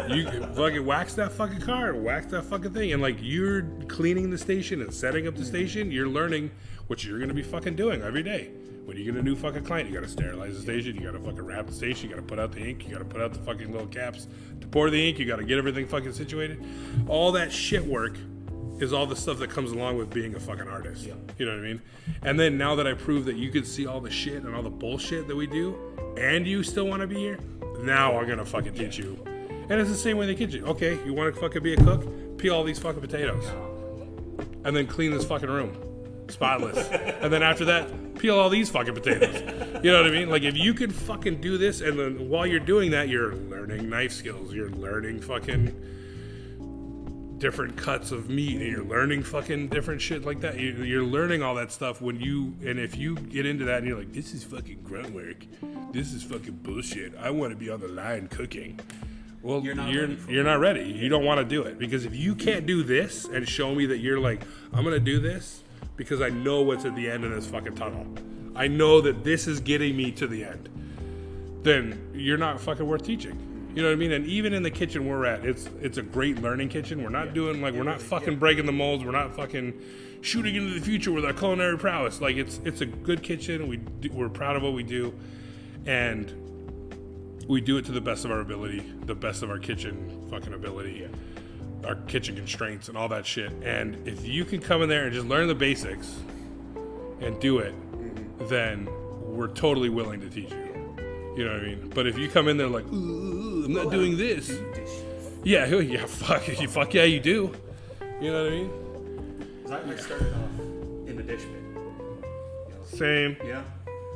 you fucking wax that fucking car, wax that fucking thing. And, like, you're cleaning the station and setting up the station. You're learning what you're going to be fucking doing every day. When you get a new fucking client, you gotta sterilize the station, you gotta fucking wrap the station, you gotta put out the ink, you gotta put out the fucking little caps to pour the ink, you gotta get everything fucking situated. All that shit work is all the stuff that comes along with being a fucking artist. You know what I mean? And then now that I proved that you could see all the shit and all the bullshit that we do, and you still wanna be here, now I'm gonna fucking teach you. And it's the same way in the kitchen. Okay, you wanna fucking be a cook? Peel all these fucking potatoes. And then clean this fucking room. Spotless. And then after that, peel all these fucking potatoes. You know what I mean? Like, if you can fucking do this, and then while you're doing that, you're learning knife skills, you're learning fucking different cuts of meat, and you're learning fucking different shit like that. You're learning all that stuff and if you get into that and you're like, this is fucking grunt work, this is fucking bullshit, I want to be on the line cooking. Well, you're not ready. You don't want to do it, because if you can't do this and show me that you're like, I'm gonna do this because I know what's at the end of this fucking tunnel, I know that this is getting me to the end, then you're not fucking worth teaching. You know what I mean? And even in the kitchen we're at, it's a great learning kitchen. We're not doing, like, we're not fucking breaking the molds. We're not fucking shooting into the future with our culinary prowess. Like, it's a good kitchen. We're proud of what we do, and we do it to the best of our ability, the best of our kitchen fucking ability, our kitchen constraints and all that shit. And if you can come in there and just learn the basics and do it, then we're totally willing to teach you. You know what I mean? But if you come in there like, ooh, I'm not doing this. Yeah, fuck yeah, you do. You know what I mean? I started off in the dish pit. You know? Same. Yeah.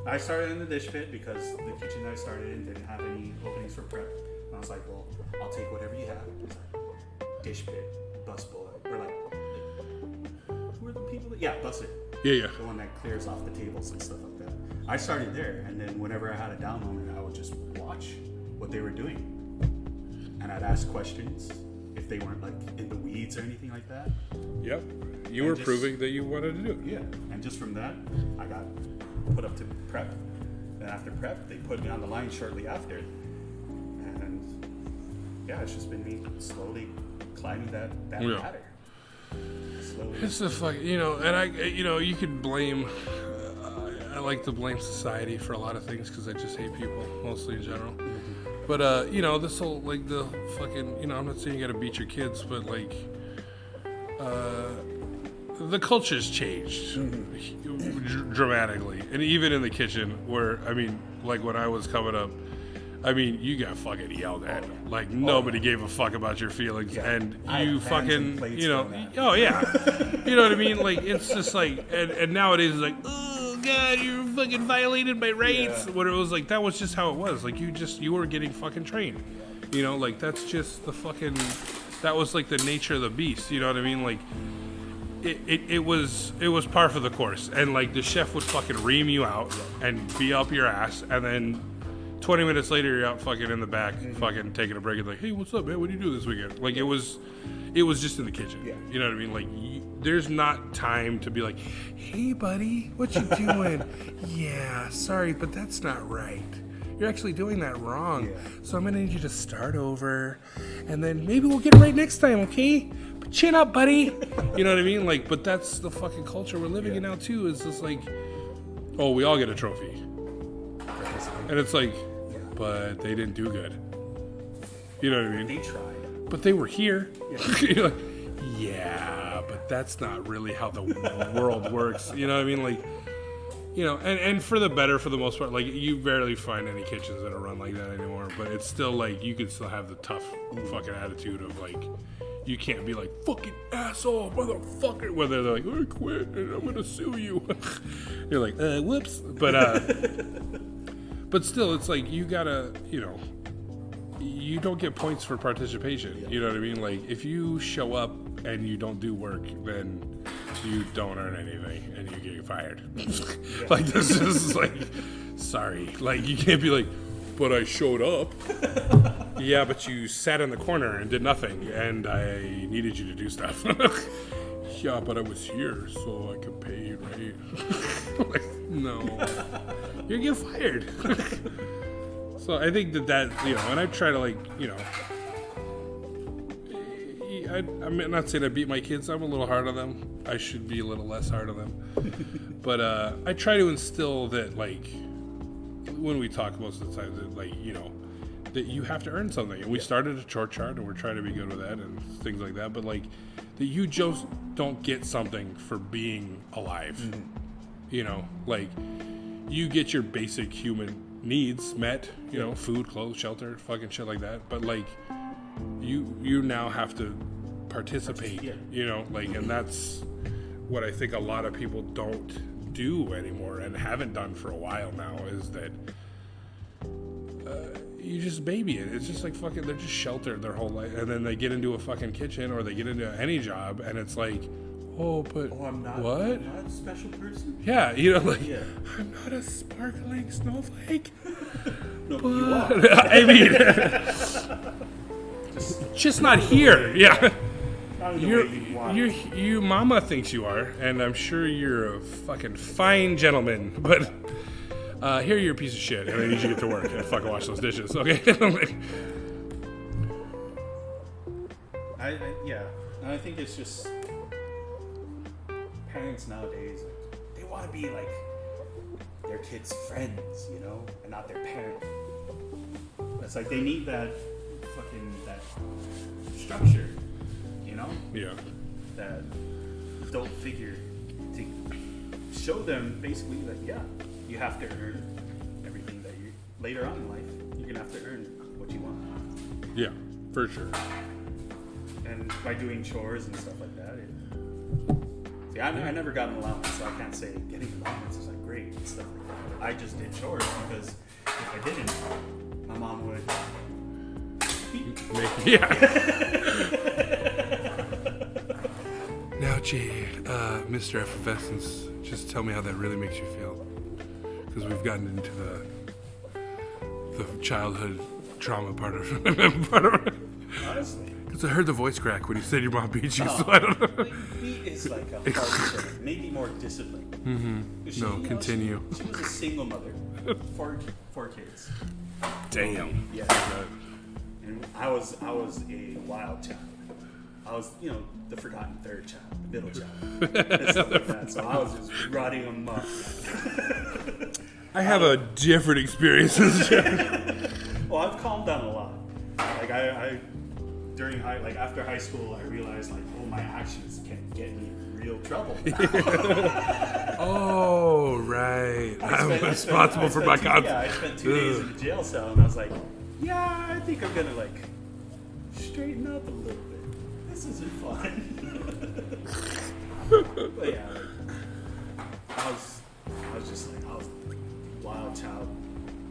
I started in the dish pit because the kitchen I started in didn't have any openings for prep. And I was like, well, I'll take whatever you have. It's like, dish pit, busboy. We're like, who are the people that... Yeah, bus it. Yeah. The one that clears off the tables and stuff like that. I started there, and then whenever I had a down moment, I would just watch what they were doing. And I'd ask questions if they weren't, like, in the weeds or anything like that. Yep. You were proving that you wanted to do it. Yeah. And just from that, I got put up to prep. And after prep, they put me on the line shortly after. And yeah, it's just been me slowly climbing that ladder. Slowly. It's the fuck, and you could blame. I like to blame society for a lot of things because I just hate people, mostly in general. But this whole like the fucking, I'm not saying you gotta beat your kids, but like, the culture's changed dramatically, and even in the kitchen, where like when I was coming up. You got fucking yelled at. Like, nobody gave a fuck about your feelings. Yeah. And you fucking, oh, yeah. You know what I mean? Like, it's just like, and nowadays it's like, oh, God, you're fucking violated my rights. Yeah. When it was like, that was just how it was. Like, you were getting fucking trained. Like, that's just the fucking, that was like the nature of the beast. You know what I mean? Like, it was par for the course. And, like, the chef would fucking ream you out and be up your ass, and then 20 minutes later, you're out fucking in the back, fucking taking a break and like, hey, what's up, man? What do you do this weekend? Like, it was just in the kitchen. Yeah. You know what I mean? Like, there's not time to be like, hey, buddy, what you doing? Yeah, sorry, but that's not right. You're actually doing that wrong. Yeah. So I'm going to need you to start over, and then maybe we'll get it right next time, okay? But chin up, buddy. You know what I mean? Like, but that's the fucking culture we're living in now, too. It's just like, oh, we all get a trophy. And it's like, but they didn't do good. You know what I mean? They tried. But they were here. Yeah. You're like, yeah, but that's not really how the world works. You know what I mean? Like, and for the better, for the most part, like, you barely find any kitchens that are run like that anymore. But it's still like, you could still have the tough fucking attitude of like, you can't be like, fucking asshole, motherfucker. Whether they're like, I quit and I'm going to sue you. You're like, whoops. But still, it's like, you gotta, you don't get points for participation. You know what I mean? Like, if you show up and you don't do work, then you don't earn anything and you get fired. Like, this is like, sorry. Like, you can't be like, but I showed up. Yeah, but you sat in the corner and did nothing, and I needed you to do stuff. Yeah, but I was here, so I could pay you, right? Like, no. You get fired. So I think that, and I try to, like, I'm not saying I beat my kids. I'm a little hard on them. I should be a little less hard on them. But I try to instill that, like, when we talk most of the time, that, like, that you have to earn something. And we started a chore chart, and we're trying to be good with that and things like that. But, like, that you just don't get something for being alive. Like, you get your basic human needs met, food, clothes, shelter, fucking shit like that. But, like, you now have to participate, like, and that's what I think a lot of people don't do anymore and haven't done for a while now, is that you just baby it. It's just like fucking, they're just sheltered their whole life, and then they get into a fucking kitchen or they get into any job, and it's like, I'm not a special person. Yeah, I'm not a sparkling snowflake. No, but you are. I mean, just not here. Yeah. You mama thinks you are, and I'm sure you're a fucking fine gentleman, but here you're a piece of shit, and I need you to get to work and fucking wash those dishes, okay? I think it's just parents nowadays, they want to be like their kids' friends, and not their parent. It's like they need that structure, Yeah. That adult figure to show them basically that, you have to earn everything that you later on in life. You're gonna have to earn what you want. Yeah, for sure. And by doing chores and stuff like that, I never got an allowance, so I can't say getting an allowance is like great and stuff like that. But I just did chores because if I didn't, my mom would. Yeah. Now, Jay, Mr. Effervescence, just tell me how that really makes you feel. Because we've gotten into the childhood trauma part of it. Honestly. Because I heard the voice crack when you said your mom beat you, so I don't know. Beat is like a hard thing. Maybe more discipline. Mm-hmm. Continue. She was a single mother. Four kids. Damn. Yeah. And I was a wild child. I was, the forgotten third child, the middle child, and stuff like that. So I was just rotting them up. I have a different experience. Well, I've calmed down a lot. Like after high school, I realized my actions can get me in real trouble. Oh, right. I'm responsible for my conduct. Yeah, I spent 2 days in a jail cell, and I was like, yeah, I think I'm gonna straighten up a little bit. This isn't fun. But yeah, I was a wild child.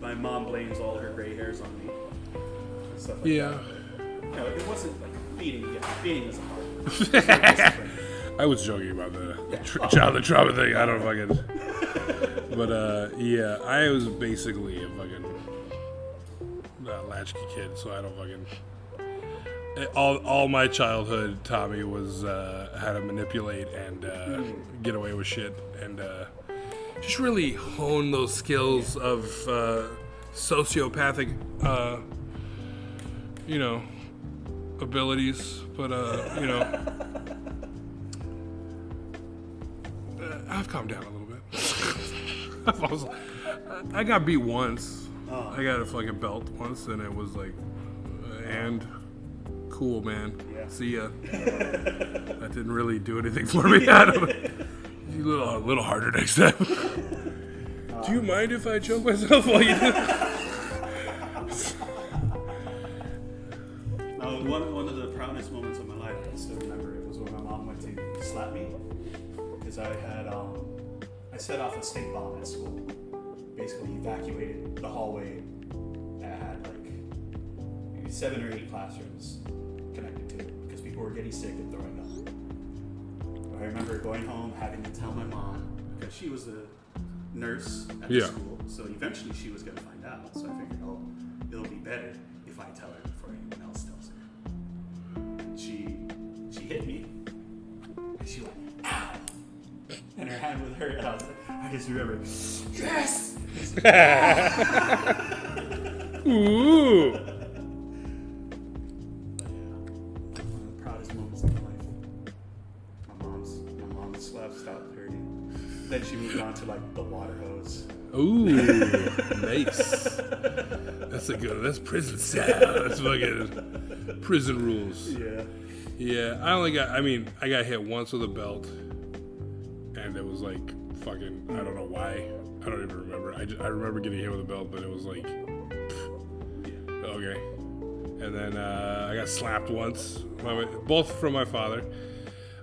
My mom blames all her gray hairs on me. And stuff like that. It wasn't beating. Yeah, beating was a hard one. I was joking about the childhood trauma thing. I don't fucking. But I was basically a fucking latchkey kid, so I don't fucking. All my childhood taught me was how to manipulate and get away with shit, and just really hone those skills of sociopathic, abilities. But I've calmed down a little bit. I got beat once. Oh. I got a fucking belt once, and it was and cool, man. Yeah. See ya. That didn't really do anything for me. I don't know. A little harder next time. Do you mind if I choke myself while you do it? One of the proudest moments of my life, I still remember it, was when my mom went to slap me because I set off a stink bomb at school. Basically evacuated the hallway that had maybe 7 or 8 classrooms connected to it because people were getting sick and throwing up. I remember going home having to tell my mom because she was a nurse at the school, so eventually she was going to find out. So I figured, it'll be better if I tell her before anyone else tells her. And she hit me, and she went, ow! And her hand was hurt, and I just remember, yes! Ooh! Stopped hurting. Then she moved on to the water hose. Ooh, nice. That's prison style. That's fucking prison rules. Yeah. Yeah, I got hit once with a belt, and it was fucking, I don't know why. I don't even remember. I remember getting hit with a belt, but it was okay. And then I got slapped once, both from my father.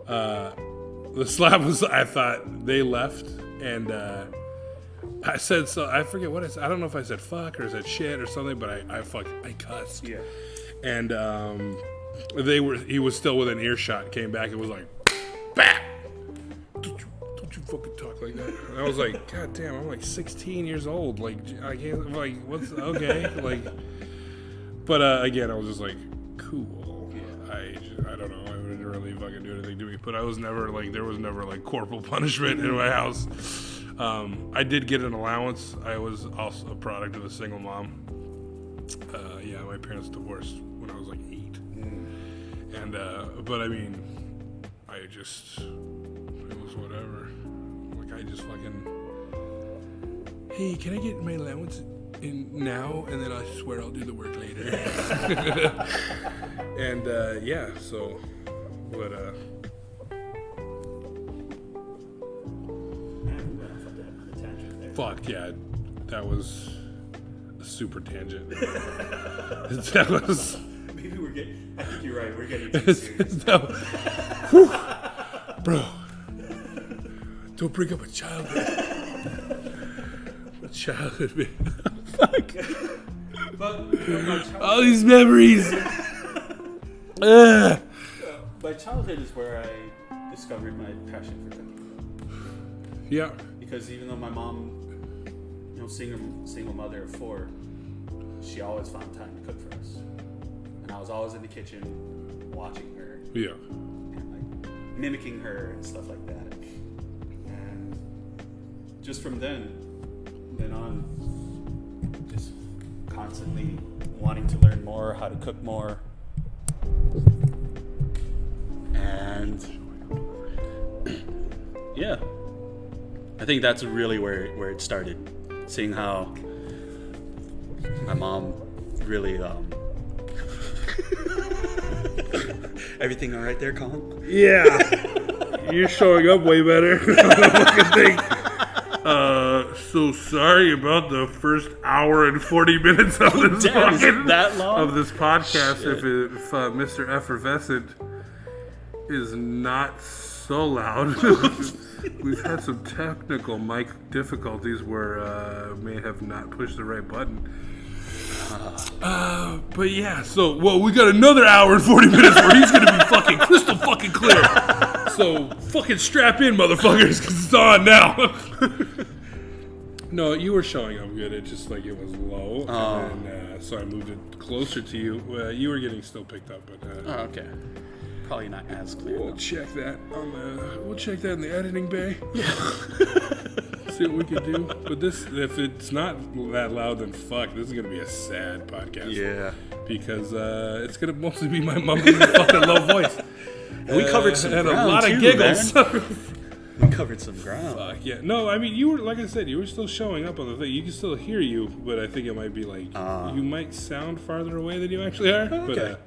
The slap was, I thought they left, and I said, so I forget what I said. I don't know if I said fuck or I said shit or something, but I cussed. Yeah. And he was still within earshot, came back and was like, bah! Don't you fucking talk like that. And I was like, God damn, I'm 16 years old. I can't, what's, okay. But again, I was just cool. Yeah. I don't know. I wouldn't really fucking do anything to me, but I was never there was never corporal punishment in my house. I did get an allowance. I was also a product of a single mom. My parents divorced when I was 8. And but I mean, it was whatever. I just fucking, hey, can I get my allowance in now, and then I swear I'll do the work later. And so, but fuck yeah, that was a super tangent. That was. Maybe I think you're right. We're getting too serious. Bro, don't bring up a childhood. A childhood, man. Fuck. But all these memories. My childhood is where I discovered my passion for cooking. Yeah. Because even though my mom, single mother of 4, she always found time to cook for us. And I was always in the kitchen watching her. Yeah. And mimicking her and stuff like that. And just from then on, just constantly wanting to learn more, how to cook more. And yeah, I think that's really where it started. Seeing how my mom really everything all right there, Colin? Yeah. You're showing up way better. So sorry about the first hour and 40 minutes of this Damn, is it that long? of this podcast. Shit. If Mr. Effervescent is not so loud. We've had some technical mic difficulties where may have not pushed the right button. But yeah, so we got another hour and 40 minutes where he's gonna be fucking crystal fucking clear. So fucking strap in, motherfuckers, because it's on now. No, you were showing up good. It just like it was low, and so I moved it closer to you. You were getting still picked up, but okay. Probably not as clear. We'll check that in the editing bay. See what we can do. But if it's not that loud, then fuck. This is gonna be a sad podcast. Yeah. Because it's gonna mostly be my mumbling fucking low voice. And we covered some ground, and a lot of too, giggles. We covered some ground. Fuck yeah. No, I mean you were, like I said, you were still showing up on the thing. You can still hear you, but I think it might be like you might sound farther away than you actually are. Okay. But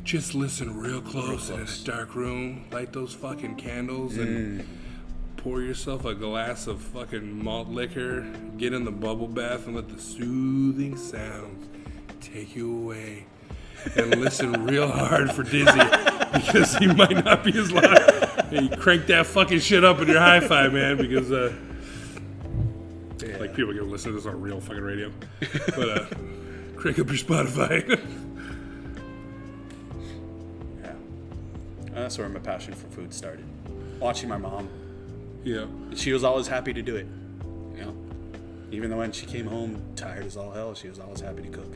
just listen real close in a dark room. Light those fucking candles and pour yourself a glass of fucking malt liquor. Get in the bubble bath and let the soothing sounds take you away. And listen real hard for Dizzy because he might not be as loud. And you crank that fucking shit up in your hi-fi, man, because like people are gonna listen to this on real fucking radio. But crank up your Spotify. Yeah, that's where my passion for food started. Watching my mom. Yeah. She was always happy to do it. You know, even though when she came home tired as all hell, she was always happy to cook.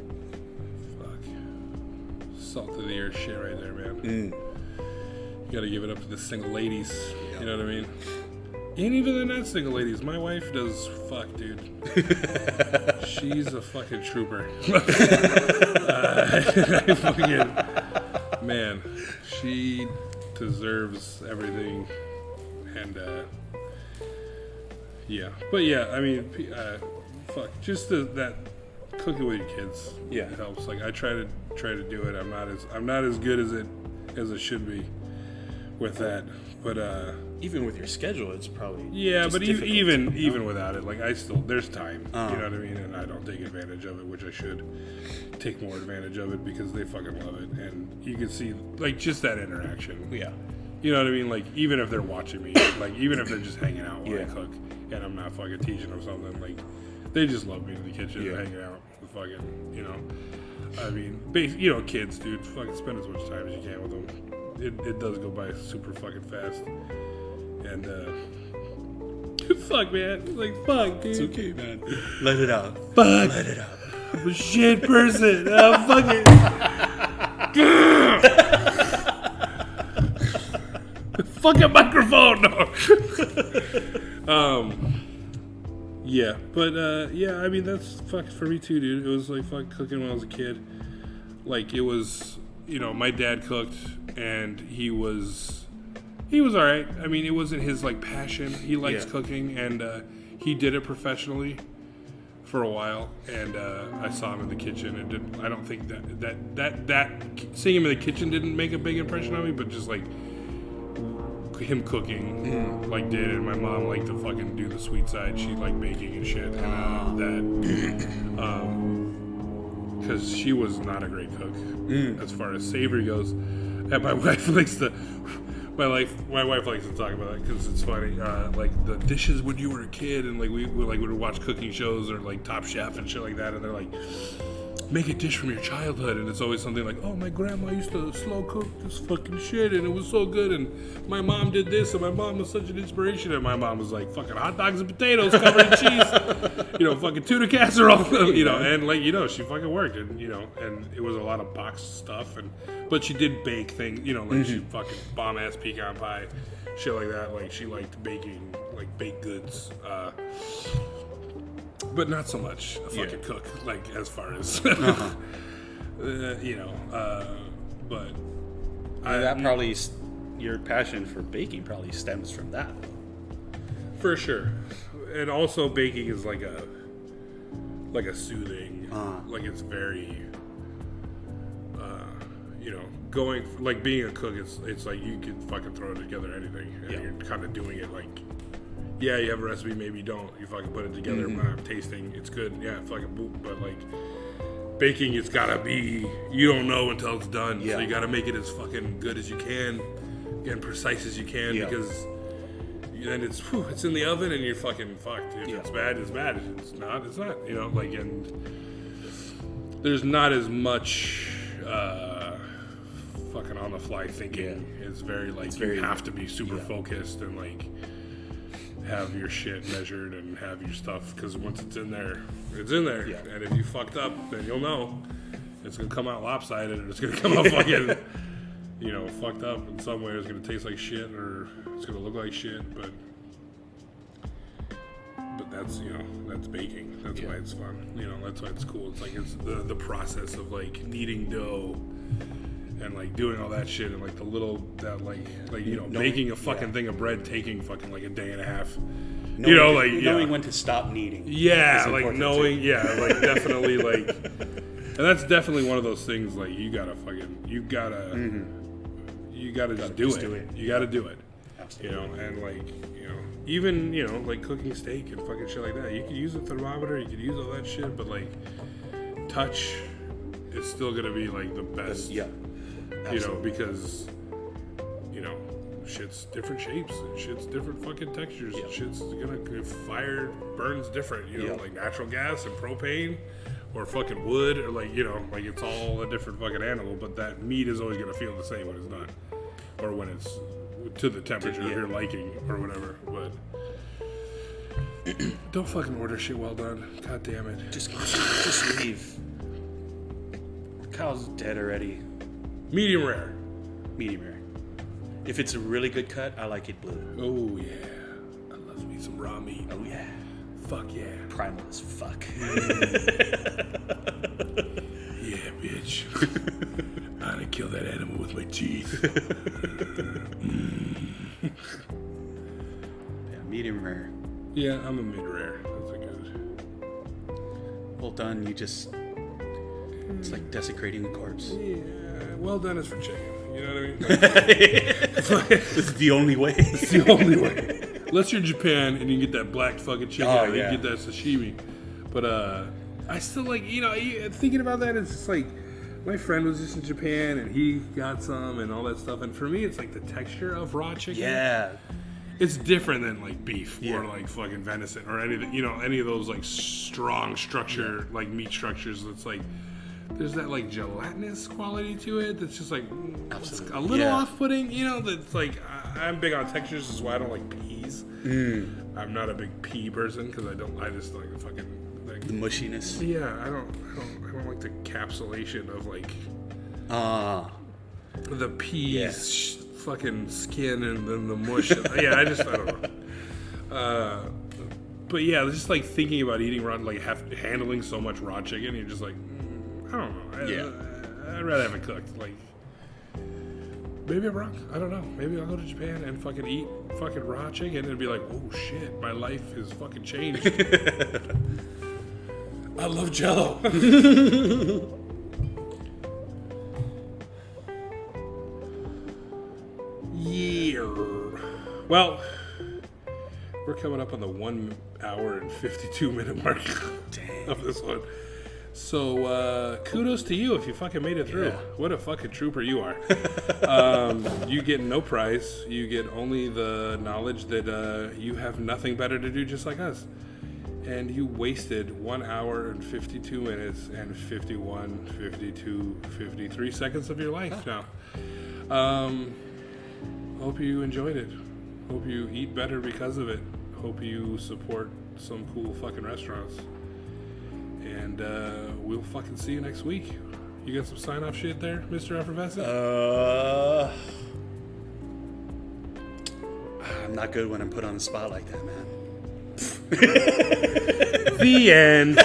Salt of the earth shit right there, man. You gotta give it up to the single ladies. Yep. You know what I mean? And even the not single ladies. My wife does fuck, dude. She's a fucking trooper. Man, she deserves everything. And, yeah. But yeah, I mean, fuck. Just that cooking with your kids. Yeah. It helps. Like, I try to do it. I'm not as good as it should be with that. But even with your schedule, it's probably but difficult, even without it, like there's time. You know what I mean? And I don't take advantage of it, which I should take more advantage of it because they fucking love it. And you can see like just that interaction. Yeah. You know what I mean? Like even if they're watching me, like even if they're just hanging out while I cook and I'm not fucking teaching them something, like they just love being in the kitchen and hanging out with fucking, you know. I mean, kids, dude, fucking spend as much time as you can with them. It does go by super fucking fast. And, fuck, man. Like, fuck, dude. It's okay, man. Let it out. Fuck. Let it out. I'm a shit person. I'm fucking. Fucking microphone. No. Yeah, but I mean that's fuck for me too, dude. It was like fuck cooking when I was a kid. Like it was, my dad cooked and he was all right. I mean, it wasn't his like passion. He likes cooking and he did it professionally for a while. And I saw him in the kitchen and I don't think that seeing him in the kitchen didn't make a big impression on me, but just like him cooking like did, and my mom liked to fucking do the sweet side. She liked baking and shit, and because she was not a great cook as far as savory goes. And my wife likes to talk about that because it's funny. Like the dishes when you were a kid, and like we would watch cooking shows or like Top Chef and shit like that, and they're like, make a dish from your childhood, and it's always something like, oh, my grandma used to slow cook this fucking shit and it was so good, and my mom did this, and my mom was such an inspiration, and my mom was like fucking hot dogs and potatoes covered in cheese, fucking tuna casserole, and like, she fucking worked, and and it was a lot of boxed stuff, but she did bake things, like she fucking bomb ass pecan pie, shit like that. Like she liked baking, like baked goods, but not so much a fucking cook, like as far as but that probably your passion for baking probably stems from that. For sure. And also baking is like a soothing, like it's very, going, like being a cook, it's like you can fucking throw together anything. And you're kind of doing it like, yeah, you have a recipe, maybe you don't. You fucking put it together, tasting, it's good, yeah, fucking boop. But like, baking, it's gotta be, you don't know until it's done. So you gotta make it as fucking good as you can, and precise as you can, because then it's in the oven and you're fucking fucked. If it's bad, it's bad. If it's not, it's not. And there's not as much fucking on the fly thinking. It's very like you have to be super focused and like have your shit measured and have your stuff, because once it's in there, it's in there. And if you fucked up, then you'll know it's gonna come out lopsided, or it's gonna come out fucking fucked up in some way. It's gonna taste like shit, or it's gonna look like shit. But that's that's baking. That's why it's fun. That's why it's cool. It's like it's the process of like kneading dough and like doing all that shit, and like the little that making a fucking thing of bread taking fucking like a day and a half. Knowing when to stop kneading. Yeah, like knowing. Too. Yeah, like definitely like, and that's definitely one of those things. Like you gotta just do it. You gotta do it. Absolutely. And like even like cooking steak and fucking shit like that. You could use a thermometer. You could use all that shit, but like touch is still gonna be like the best. Because shit's different shapes and shit's different fucking textures and shit's gonna fire burns different, like natural gas and propane or fucking wood, or like like it's all a different fucking animal, but that meat is always gonna feel the same when it's not, or when it's to the temperature of your liking or whatever. But don't fucking order shit well done. God damn it. Just leave. The cow's dead already. Medium rare. Medium rare. If it's a really good cut, I like it blue. Oh yeah, I love me some raw meat. Oh yeah. Fuck yeah. Primal as fuck. Yeah, bitch. I done kill that animal with my teeth. Yeah, medium rare. Yeah, I'm a mid rare. That's a good. Well done, it's like desecrating a corpse. Yeah, well done is for chicken. You know what I mean? It's the only way. It's the only way. Unless you're in Japan and you can get that black fucking chicken, you can get that sashimi. But I still like, thinking about that, it's just like, my friend was just in Japan and he got some and all that stuff. And for me, it's like the texture of raw chicken. Yeah. It's different than like beef or like fucking venison or anything, any of those like strong structure, like meat structures. That's like, there's that like gelatinous quality to it that's just like a little off-putting, that's like, I'm big on textures, this is why I don't like peas. I'm not a big pea person because I just like the fucking like, the mushiness. Yeah, I don't like the capsulation of like the peas fucking skin and then the mush. I don't know. But yeah, just like thinking about eating raw, like handling so much raw chicken, you're just like, I don't know. I'd rather have it cooked. Like, maybe I'm wrong. I don't know. Maybe I'll go to Japan and fucking eat fucking raw chicken and be like, oh shit, my life is fucking changed. I love Jell-O. Yeah. Well, we're coming up on the 1 hour and 52 minute mark of this one. So, kudos to you if you fucking made it through. Yeah. What a fucking trooper you are. You get no prize. You get only the knowledge that you have nothing better to do just like us. And you wasted 1 hour and 52 minutes and 51, 52, 53 seconds of your life now. Hope you enjoyed it. Hope you eat better because of it. Hope you support some cool fucking restaurants. And we'll fucking see you next week. You got some sign-off shit there, Mr. Effervescent? I'm not good when I'm put on the spot like that, man. The end.